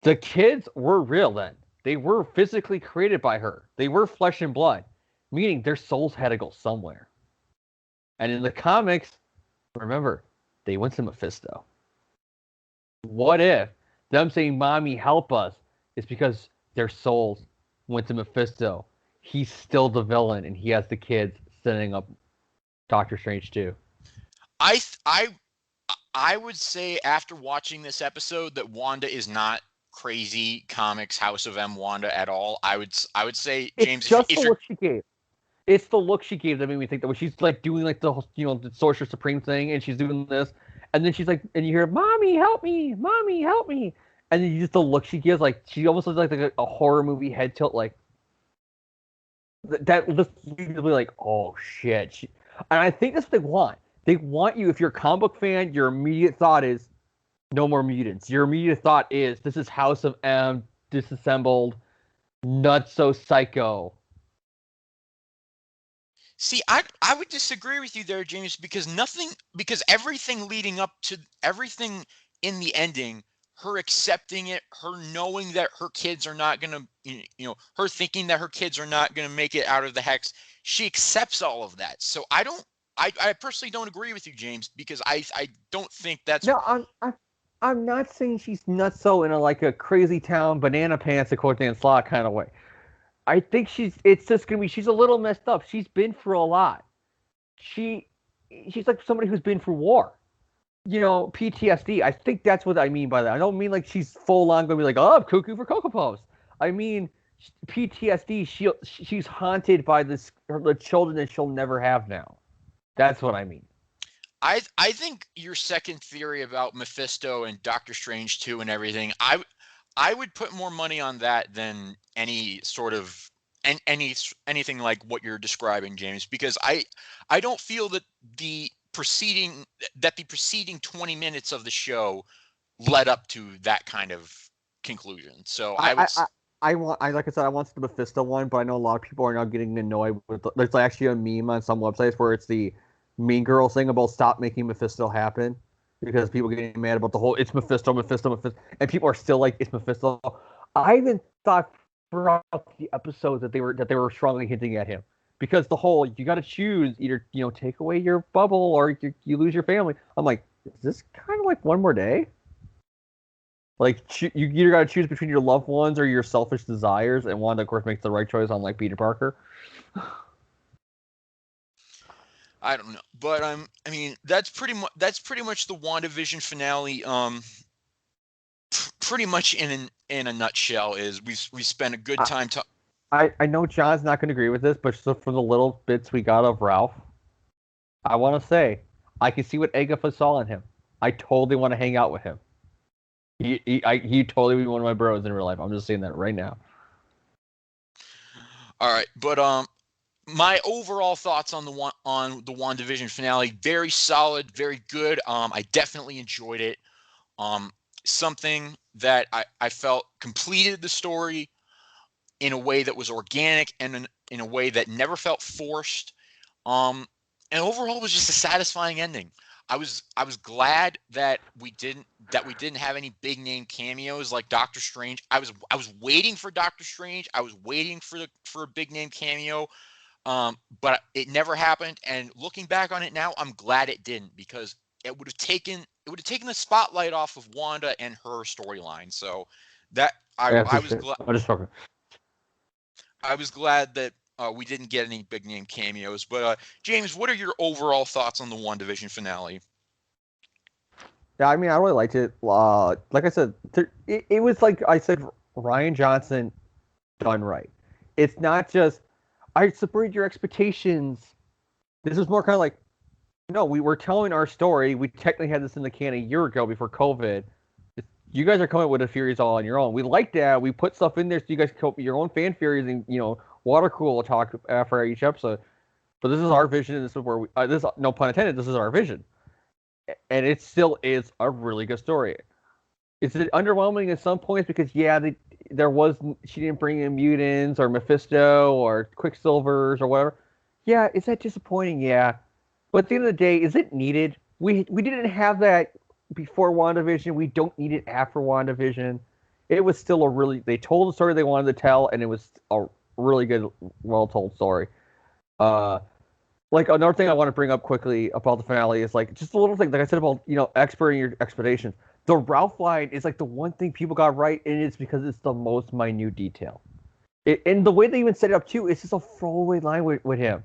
The kids were real then. They were physically created by her. They were flesh and blood, meaning their souls had to go somewhere. And in the comics, remember, they went to Mephisto. What if them saying, Mommy, help us, is because their souls went to Mephisto? He's still the villain, and he has the kids setting up Doctor Strange too. I would say after watching this episode that Wanda is not crazy comics House of M Wanda at all. I would say James, it's just the look she gave. It's the look she gave that made me think that when she's like doing like the the Sorcerer Supreme thing, and she's doing this, and then she's like, and you hear, "Mommy, help me! Mommy, help me!" And then you just the look she gives, like she almost looks like a horror movie head tilt, like that looks usually like, oh shit. And I think that's what they want. They want you, if you're a comic book fan, your immediate thought is no more mutants. Your immediate thought is this is House of M disassembled, not so psycho. See, I would disagree with you there, James, because everything leading up to everything in the ending, her accepting it, her knowing that her kids are not gonna, her thinking that her kids are not gonna make it out of the hex, she accepts all of that. So I personally don't agree with you, James, because I don't think that's. No, I'm not saying she's nuts so in a crazy town banana pants according to Slot kind of way. I think it's just gonna be she's a little messed up. She's been through a lot. She's like somebody who's been through war. PTSD. I think that's what I mean by that. I don't mean like she's full on gonna be like, oh, I'm cuckoo for Cocoa Puffs. I mean PTSD. She's haunted by the children that she'll never have now. That's what I mean. I think your second theory about Mephisto and Doctor Strange 2 and everything, I would put more money on that than any sort of anything like what you're describing, James, because I don't feel that the preceding that the preceding 20 minutes of the show led up to that kind of conclusion. So I would. I like I said, I want the Mephisto one, but I know a lot of people are now getting annoyed with. There's actually a meme on some websites where it's the Mean Girls thing about stop making Mephisto happen because people getting mad about the whole it's Mephisto, Mephisto, Mephisto, and people are still like it's Mephisto. I even thought throughout the episodes that they were strongly hinting at him because the whole you got to choose either take away your bubble or you lose your family. I'm like, is this kind of like One More Day? Like you either got to choose between your loved ones or your selfish desires, and Wanda, of course, makes the right choice on like Peter Parker. I don't know, but I mean, that's pretty much the WandaVision finale. Pretty much in a nutshell is we spent a good time talking. I know John's not going to agree with this, but so from the little bits we got of Ralph, I want to say I can see what Agatha saw in him. I totally want to hang out with him. He totally be one of my bros in real life. I'm just saying that right now. All right, but my overall thoughts on the WandaVision finale, very solid, very good. I definitely enjoyed it. Something that I felt completed the story in a way that was organic and in a way that never felt forced. Um, and overall, it was just a satisfying ending. I was glad that we didn't have any big name cameos like Doctor Strange. I was waiting for Doctor Strange. I was waiting for a big name cameo. But it never happened. And looking back on it now, I'm glad it didn't because it would have taken the spotlight off of Wanda and her storyline. So that I was glad. I'm just fucking. I was glad that we didn't get any big name cameos. But James, what are your overall thoughts on the WandaVision finale? Yeah, I mean, I really liked it. Like I said, it was like I said, Ryan Johnson done right. It's not just I subverted your expectations. This is more kind of like, no, we were telling our story. We technically had this in the can a year ago before COVID. You guys are coming up with the theories all on your own. We like that. We put stuff in there so you guys can come up with your own fan theories and water cool talk after each episode. But this is our vision, and this is where we. This no pun intended. This is our vision, and it still is a really good story. Is it underwhelming at some points because there was she didn't bring in mutants or Mephisto or Quicksilvers or whatever. Yeah, is that disappointing? Yeah, but at the end of the day, is it needed? We didn't have that before WandaVision. We don't need it after WandaVision. It was still a really they told the story they wanted to tell, and it was a really good, well told story. Like another thing I want to bring up quickly about the finale is like just a little thing, like I said about experting your expectations. The Ralph line is like the one thing people got right, and it's because it's the most minute detail. And the way they even set it up too, it's just a throwaway line with him,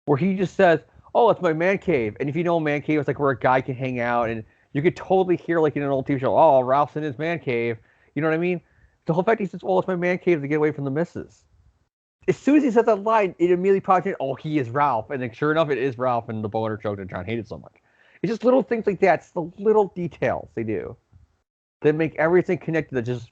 where he just says, "Oh, it's my man cave." And if you know a man cave, it's like where a guy can hang out, and you could totally hear like in an old TV show, "Oh, Ralph's in his man cave." You know what I mean? The whole fact he says, "Well, it's my man cave to get away from the missus." As soon as he said that line, it immediately popped in, "Oh, he is Ralph," and then sure enough, it is Ralph, and the boner choked, and John hated so much. It's just little things like that. It's the little details they do that make everything connected. That just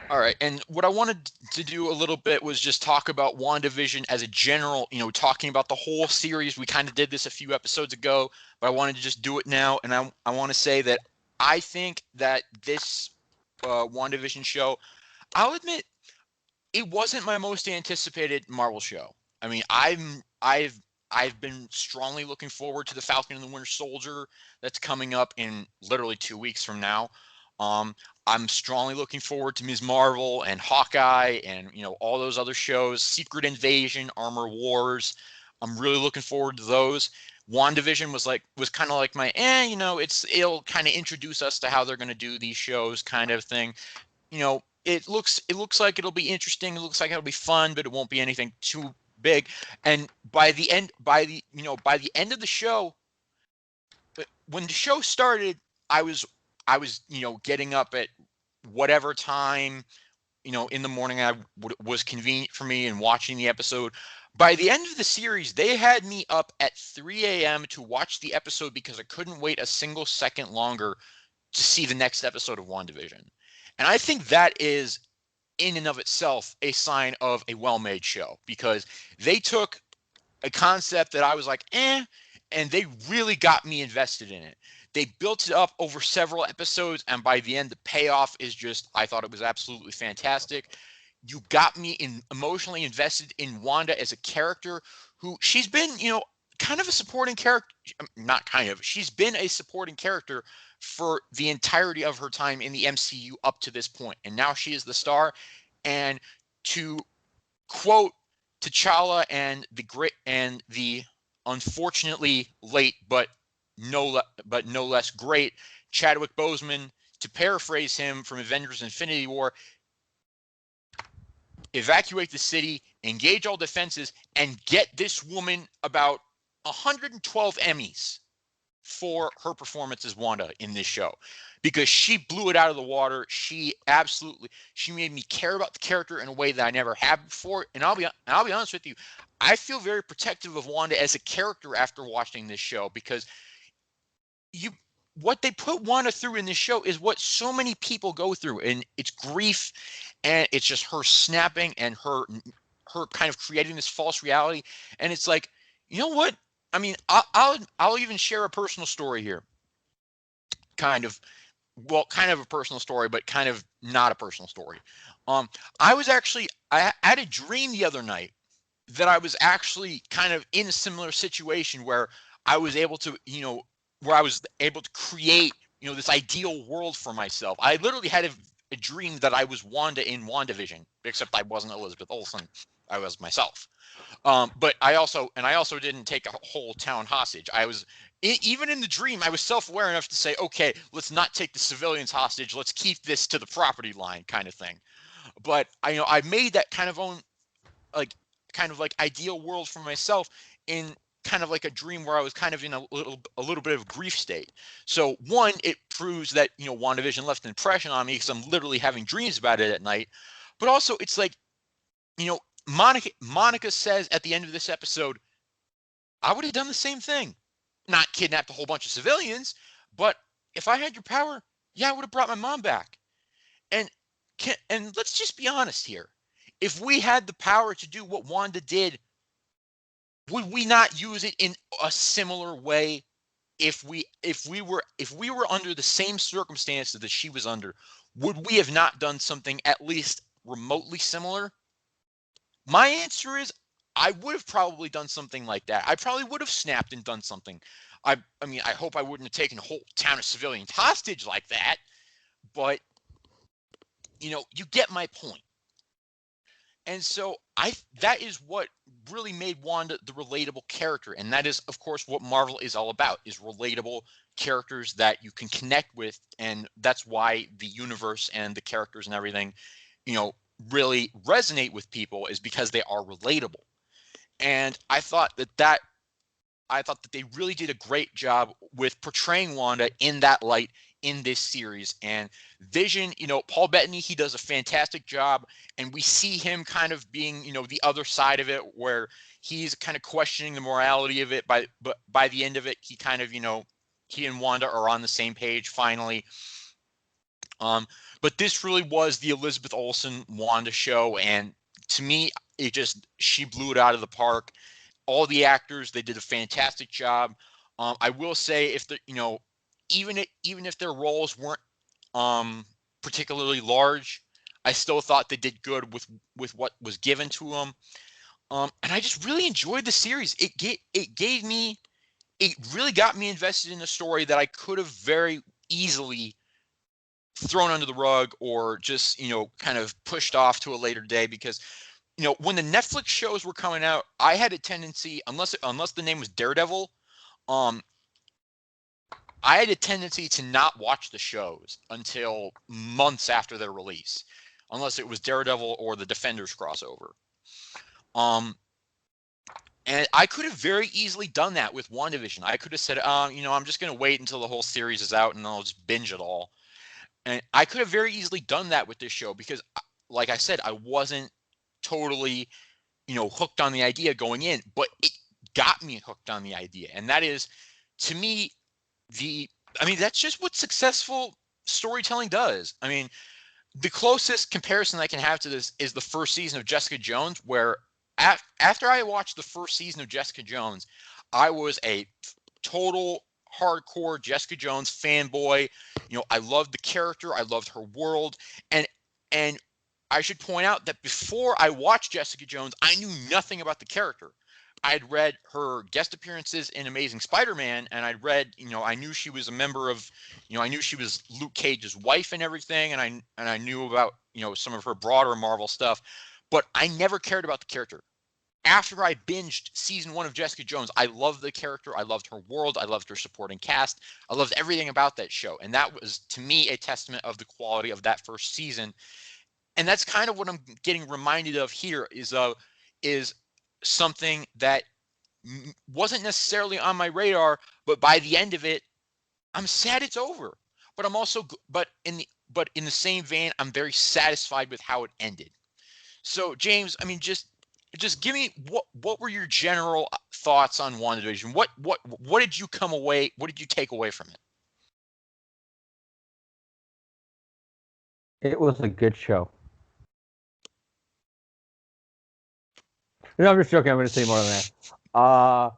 All right, and what I wanted to do a little bit was just talk about WandaVision as a general, talking about the whole series. We kind of did this a few episodes ago, but I wanted to just do it now. And I want to say that I think that this WandaVision show, I'll admit, it wasn't my most anticipated Marvel show. I mean, I've been strongly looking forward to the Falcon and the Winter Soldier that's coming up in literally 2 weeks from now. Um, I'm strongly looking forward to Ms. Marvel and Hawkeye and all those other shows, Secret Invasion, Armor Wars. I'm really looking forward to those. WandaVision was kind of like my it'll kind of introduce us to how they're going to do these shows kind of thing. It looks like it'll be interesting. It looks like it'll be fun, but it won't be anything too big. And by the end of the show, when the show started, I was getting up at whatever time in the morning was convenient for me and watching the episode. By the end of the series, they had me up at 3 a.m. to watch the episode because I couldn't wait a single second longer to see the next episode of WandaVision. And I think that is, in and of itself, a sign of a well-made show because they took a concept that I was like, and they really got me invested in it. They built it up over several episodes, and by the end, the payoff is just, I thought it was absolutely fantastic. You got me emotionally invested in Wanda as a character who she's been, kind of a supporting character, not kind of, she's been a supporting character for the entirety of her time in the MCU up to this point. And now she is the star. And to quote T'Challa and the unfortunately late but no less great Chadwick Boseman, to paraphrase him from Avengers Infinity War, evacuate the city, engage all defenses, and get this woman about 112 Emmys for her performance as Wanda in this show, because she blew it out of the water. She made me care about the character in a way that I never have before. And I'll be honest with you, I feel very protective of Wanda as a character after watching this show, because you what they put Wanda through in this show is what so many people go through, and it's grief, and it's just her snapping and her kind of creating this false reality. And it's like, you know what? I mean, I'll even share a personal story here. Kind of, well, kind of a personal story, but kind of not a personal story. Um, I had a dream the other night that I was actually kind of in a similar situation where I was able to, where I was able to create, this ideal world for myself. I literally had a dream that I was Wanda in WandaVision, except I wasn't Elizabeth Olsen. I was myself. But I also didn't take a whole town hostage. Even in the dream, I was self-aware enough to say, okay, let's not take the civilians hostage. Let's keep this to the property line, kind of thing. But I made that like kind of like ideal world for myself in kind of like a dream where I was kind of in a little bit of grief state. So one, it proves that WandaVision left an impression on me because I'm literally having dreams about it at night. But also, it's like, you know, Monica says at the end of this episode, I would have done the same thing. Not kidnapped a whole bunch of civilians, but if I had your power, yeah, I would have brought my mom back. And and let's just be honest here. If we had the power to do what Wanda did, would we not use it in a similar way if we were under the same circumstances that she was under? Would we have not done something at least remotely similar? My answer is I would have probably done something like that. I probably would have snapped and done something. I mean, I hope I wouldn't have taken a whole town of civilians hostage like that, but you get my point. And so that is what really made Wanda the relatable character. And that is, of course, what Marvel is all about, is relatable characters that you can connect with. And that's why the universe and the characters and everything, you know, really resonate with people, is because they are relatable. And I thought that they really did a great job with portraying Wanda in that light in this series. And Vision, Paul Bettany, he does a fantastic job, and we see him kind of being, the other side of it, where he's kind of questioning the morality of it. But by the end of it, he kind of, he and Wanda are on the same page finally. But this really was the Elizabeth Olsen Wanda show, and to me, she blew it out of the park. All the actors, they did a fantastic job. I will say, if even if their roles weren't particularly large, I still thought they did good with what was given to them. And I just really enjoyed the series. It really got me invested in a story that I could have very easily thrown under the rug, or just kind of pushed off to a later day, because when the Netflix shows were coming out, I had a tendency, unless the name was Daredevil, um, I had a tendency to not watch the shows until months after their release, unless it was Daredevil or the Defenders crossover. And I could have very easily done that with WandaVision. I could have said, I'm just going to wait until the whole series is out and I'll just binge it all. And I could have very easily done that with this show, because, like I said, I wasn't totally hooked on the idea going in, but it got me hooked on the idea. And that is, to me, that's just what successful storytelling does. I mean, the closest comparison I can have to this is the first season of Jessica Jones, where after I watched the first season of Jessica Jones, I was a total hardcore Jessica Jones fanboy. I loved the character, I loved her world, and and I should point out that before I watched Jessica Jones, I knew nothing about the character. I had read her guest appearances in Amazing Spider-Man, and I knew she was a member of, I knew she was Luke Cage's wife and everything, and I knew about, some of her broader Marvel stuff, but I never cared about the character. After I binged season 1 of Jessica Jones, I loved the character, I loved her world, I loved her supporting cast, I loved everything about that show, and that was, to me, a testament of the quality of that first season. And that's kind of what I'm getting reminded of here is something that wasn't necessarily on my radar, but by the end of it, I'm sad it's over. But I'm also but in the same vein, I'm very satisfied with how it ended. So James, I mean, just give me what were your general thoughts on WandaVision? What did you come away? What did you take away from it? It was a good show. No, I'm just joking. I'm going to say more than that.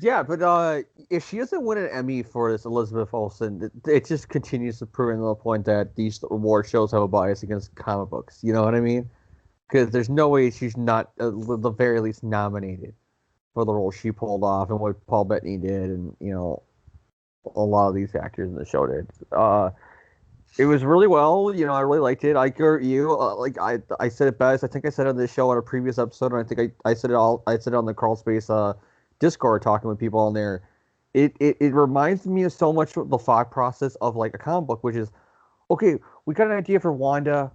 Yeah, but if she doesn't win an Emmy for this, Elizabeth Olsen, it just continues to prove to the point that these award shows have a bias against comic books. You know what I mean? Because there's no way she's not, at the very least, nominated for the role she pulled off and what Paul Bettany did, and a lot of these actors in the show did. It was really well. I really liked it. I heard you. Like I said it best. I think I said it on this show on a previous episode, and I think I said it all. I said it on the Crawl Space Discord, talking with people on there. It reminds me of so much of the thought process of like a comic book, which is, okay, we got an idea for Wanda.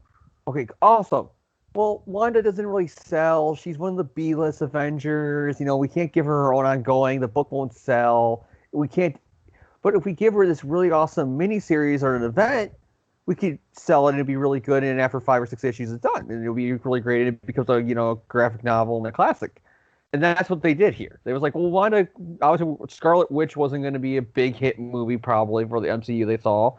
Okay, awesome. Well, Wanda doesn't really sell. She's one of the B-list Avengers. We can't give her own ongoing. The book won't sell. We can't. But if we give her this really awesome miniseries or an event, we could sell it and it'd be really good. And after 5 or 6 issues, it's done, and it'll be really great. And it becomes a graphic novel and a classic. And that's what they did here. They was like, well, Wanda, obviously, Scarlet Witch wasn't going to be a big hit movie probably for the MCU they saw.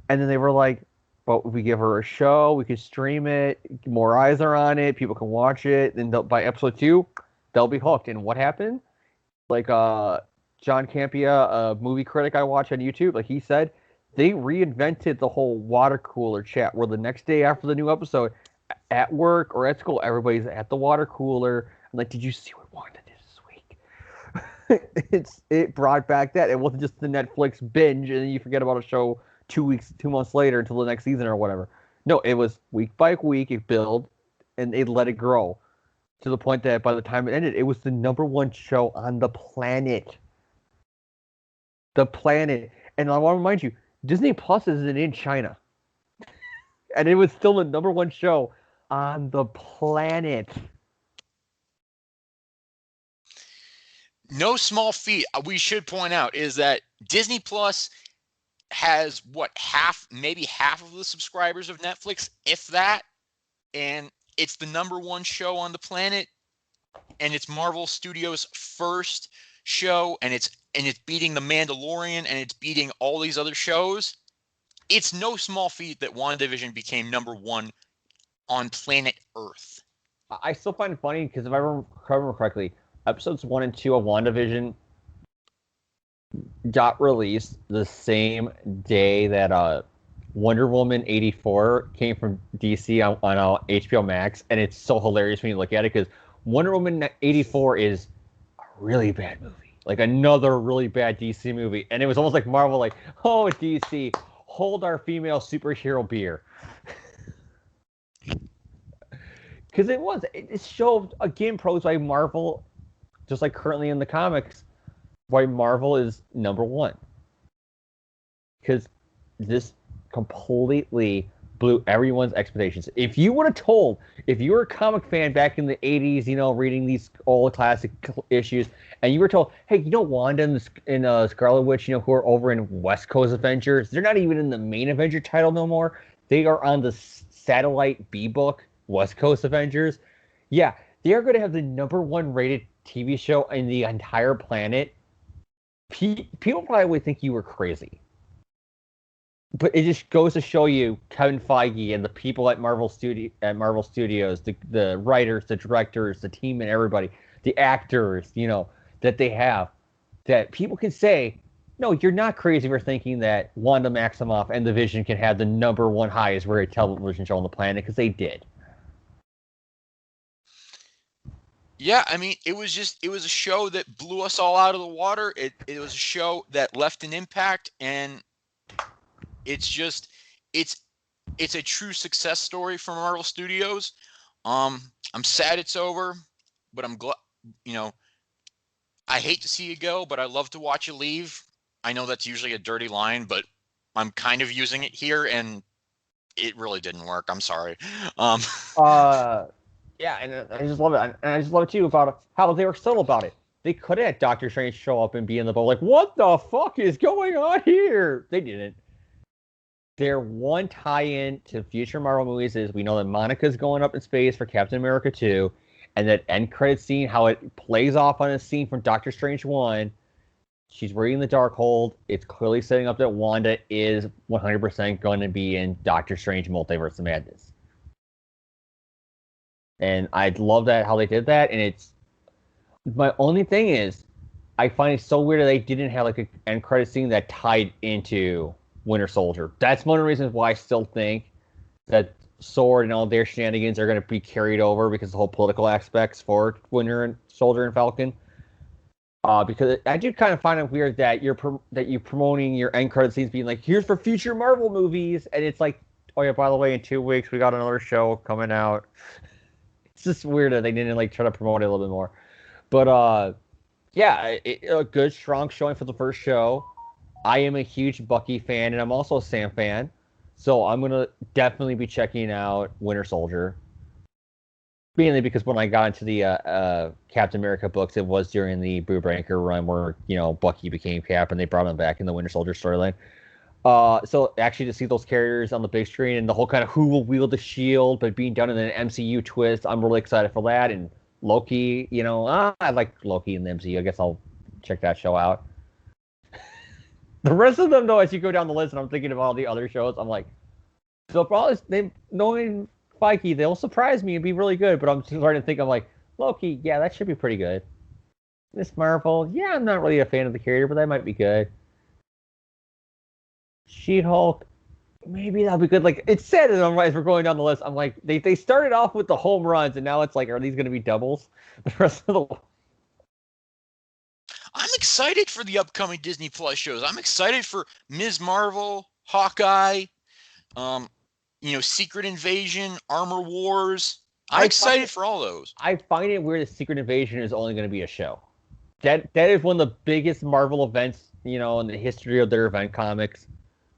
And then they were like, but if we give her a show, we could stream it, more eyes are on it, people can watch it, and by episode 2, they'll be hooked. And what happened? Like John Campia, a movie critic I watch on YouTube, like he said, they reinvented the whole water cooler chat, where the next day after the new episode, at work or at school, everybody's at the water cooler. I'm like, did you see what Wanda did this week? It brought back that. It wasn't just the Netflix binge and then you forget about a show 2 months later until the next season or whatever. No, it was week by week, it built, and they let it grow to the point that by the time it ended, it was the #1 show on the planet. The planet. And I want to remind you, Disney Plus isn't in China. And it was still the #1 show on the planet. No small feat, we should point out, is that Disney Plus has maybe half of the subscribers of Netflix, if that, and it's the #1 show on the planet, and it's Marvel Studios' first show, and it's beating The Mandalorian, and it's beating all these other shows. It's no small feat that WandaVision became #1 on planet Earth. I still find it funny because if I remember correctly, episodes 1 and 2 of WandaVision got released the same day that Wonder Woman 84 came from DC on HBO Max, and it's so hilarious when you look at it because Wonder Woman 84 is a really bad movie, like another really bad DC movie, and it was almost like Marvel, like, oh, DC, hold our female superhero beer. Because it showed, again, pros by Marvel, just like currently in the comics, why Marvel is #1. Because this completely blew everyone's expectations. If you would have told, if you were a comic fan back in the 80s, reading these old classic issues, and you were told, hey, Wanda and Scarlet Witch, who are over in West Coast Avengers, they're not even in the main Avenger title no more. They are on the satellite B-book, West Coast Avengers. Yeah, they are going to have the #1 rated TV show in the entire planet. People probably would think you were crazy. but it just goes to show you Kevin Feige and the people at Marvel Studios, the writers, the directors, the team, and everybody, the actors, that they have, that people can say, no, you're not crazy for thinking that Wanda Maximoff and the Vision can have the number one highest rated television show on the planet, because they did. Yeah, I mean, it was a show that blew us all out of the water. It was a show that left an impact, and it's just it's it's a true success story for Marvel Studios. I'm sad it's over, but I'm glad. You know, I hate to see you go, but I love to watch you leave. I know that's usually a dirty line, but I'm kind of using it here, and it really didn't work. I'm sorry. Um, Uh, yeah, and I just love it, and I just love it too about how they were subtle about it. They could have had Doctor Strange show up and be in the boat, like, what the fuck is going on here? They didn't. Their one tie-in to future Marvel movies is we know that Monica's going up in space for Captain America 2, and that end credit scene, how it plays off on a scene from Doctor Strange 1. She's reading the Darkhold. It's clearly setting up that Wanda is 100% going to be in Doctor Strange Multiverse of Madness. And I love that how they did that. And it's my only thing is I find it so weird that they didn't have like an end credit scene that tied into Winter Soldier. That's one of the reasons why I still think that Sword and all their shenanigans are going to be carried over, because the whole political aspects for Winter Soldier and Falcon. Because I do kind of find it weird that you're promoting your end credit scenes being like, here's for future Marvel movies, and it's like, oh yeah, by the way, in 2 weeks we got another show coming out. It's just weird that they didn't like try to promote it a little bit more. But yeah, a good strong showing for the first show. I am a huge Bucky fan, and I'm also a Sam fan, so I'm gonna definitely be checking out Winter Soldier. Mainly because when I got into the Captain America books, it was during the Brubaker run where Bucky became Cap, and they brought him back in the Winter Soldier storyline. So actually to see those characters on the big screen and the whole kind of who will wield the shield, but being done in an MCU twist, I'm really excited for that. And Loki, I like Loki in the MCU. I guess I'll check that show out. The rest of them, though, as you go down the list, and I'm thinking of all the other shows, I'm like, so for all this, knowing Feige, they'll surprise me and be really good. But I'm starting to think, I'm like, Loki, yeah, that should be pretty good. Miss Marvel, yeah, I'm not really a fan of the character, but that might be good. She-Hulk, maybe that'll be good. Like, it's sad as we're going down the list. I'm like, they started off with the home runs, and now it's like, are these going to be doubles? The rest of the. I'm excited for the upcoming Disney Plus shows. I'm excited for Ms. Marvel, Hawkeye, Secret Invasion, Armor Wars. I'm excited for all those. I find it weird that Secret Invasion is only going to be a show. That is one of the biggest Marvel events, in the history of their event comics.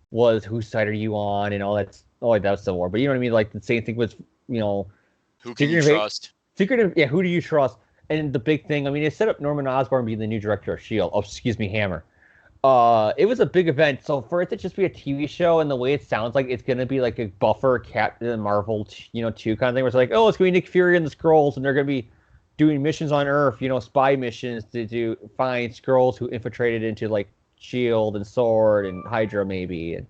Was whose side are you on and all that? Oh, that was Civil War, but you know what I mean. Like the same thing with who can you trust? Who do you trust? And the big thing, I mean, it set up Norman Osborn being the new director of Shield. Oh, excuse me, Hammer. It was a big event. So for it to just be a TV show and the way it sounds like it's gonna be like a buffer Captain Marvel, 2 kind of thing, where it's like, oh, it's gonna be Nick Fury and the Skrulls, and they're gonna be doing missions on Earth, spy missions to find Skrulls who infiltrated into like Shield and Sword and Hydra maybe, and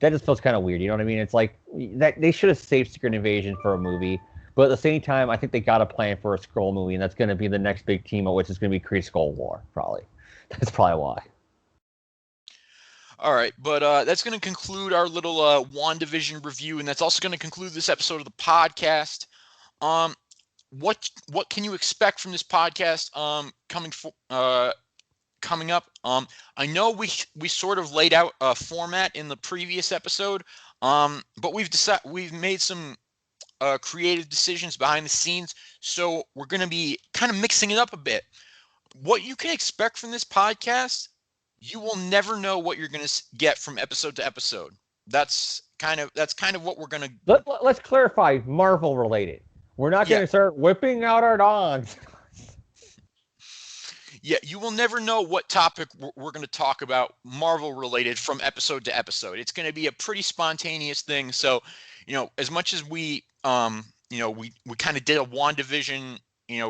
that just feels kind of weird. You know what I mean? It's like that they should have saved Secret Invasion for a movie, but at the same time, I think they got a plan for a Skrull movie, and that's going to be the next big team, which is going to be Kree Skrull War. Probably that's probably why. All right, but that's going to conclude our little WandaVision review, and that's also going to conclude this episode of the podcast. What can you expect from this podcast coming up? I know we sort of laid out a format in the previous episode, but we've made some creative decisions behind the scenes, so we're going to be kind of mixing it up a bit. What you can expect from this podcast, you will never know what you're going to get from episode to episode. That's kind of what we're going to. Let's clarify, Marvel related. We're not going to start whipping out our dogs. Yeah, you will never know what topic we're going to talk about Marvel related from episode to episode. It's going to be a pretty spontaneous thing. So, as much as we kind of did a WandaVision,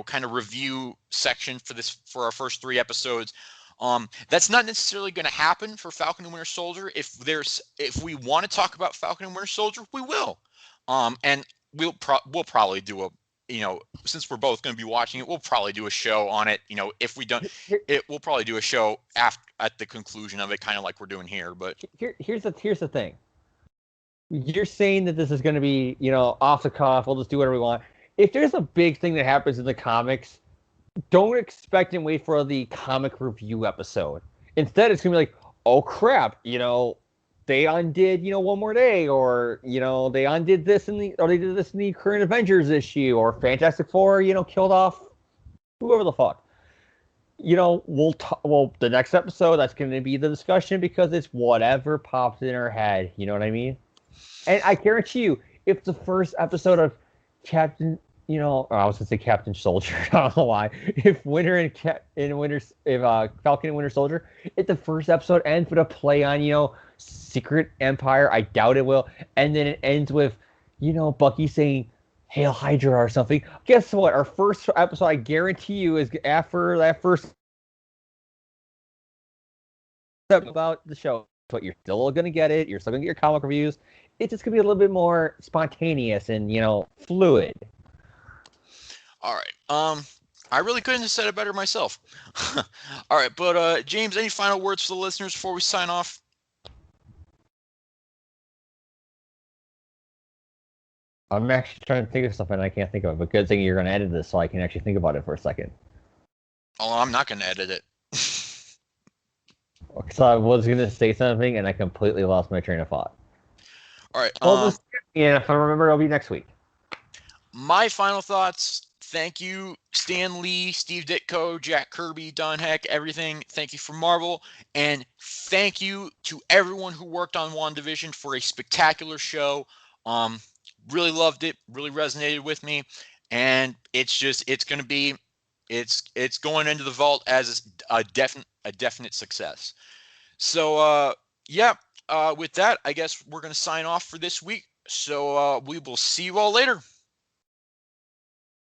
kind of review section for our first 3 episodes, That's not necessarily going to happen for Falcon and Winter Soldier. If we want to talk about Falcon and Winter Soldier, we will. And we'll probably do a, since we're both going to be watching it, we'll probably do a show on it. If we don't, we'll probably do a show after at the conclusion of it, kind of like we're doing here. But here's the thing. You're saying that this is going to be, off the cuff. We'll just do whatever we want. If there's a big thing that happens in the comics, don't expect and wait for the comic review episode. Instead, it's going to be like, oh crap, they undid, One More Day, or, they undid this or they did this in the current Avengers issue, or Fantastic Four, killed off whoever the fuck. The next episode, that's going to be the discussion because it's whatever pops in our head. You know what I mean? And I guarantee you, if the first episode of Captain, or I was gonna say Captain Soldier, I don't know why. If Falcon and Winter Soldier, if the first episode ends with a play on, Secret Empire, I doubt it will, and then it ends with, Bucky saying Hail Hydra or something. Guess what? Our first episode, I guarantee you, is after that first about the show. But you're still gonna get it. You're still gonna get your comic reviews. It's just gonna be a little bit more spontaneous and fluid. All right. I really couldn't have said it better myself. All right, but James, any final words for the listeners before we sign off? I'm actually trying to think of something and I can't think of it. But good thing you're going to edit this so I can actually think about it for a second. Oh, I'm not going to edit it. Because I was going to say something and I completely lost my train of thought. All right. If I remember, it'll be next week. My final thoughts. Thank you, Stan Lee, Steve Ditko, Jack Kirby, Don Heck, everything. Thank you for Marvel. And thank you to everyone who worked on WandaVision for a spectacular show. Really loved it. Really resonated with me. And it's going to be, it's going into the vault as a definite success. So, with that, I guess we're going to sign off for this week. So we will see you all later.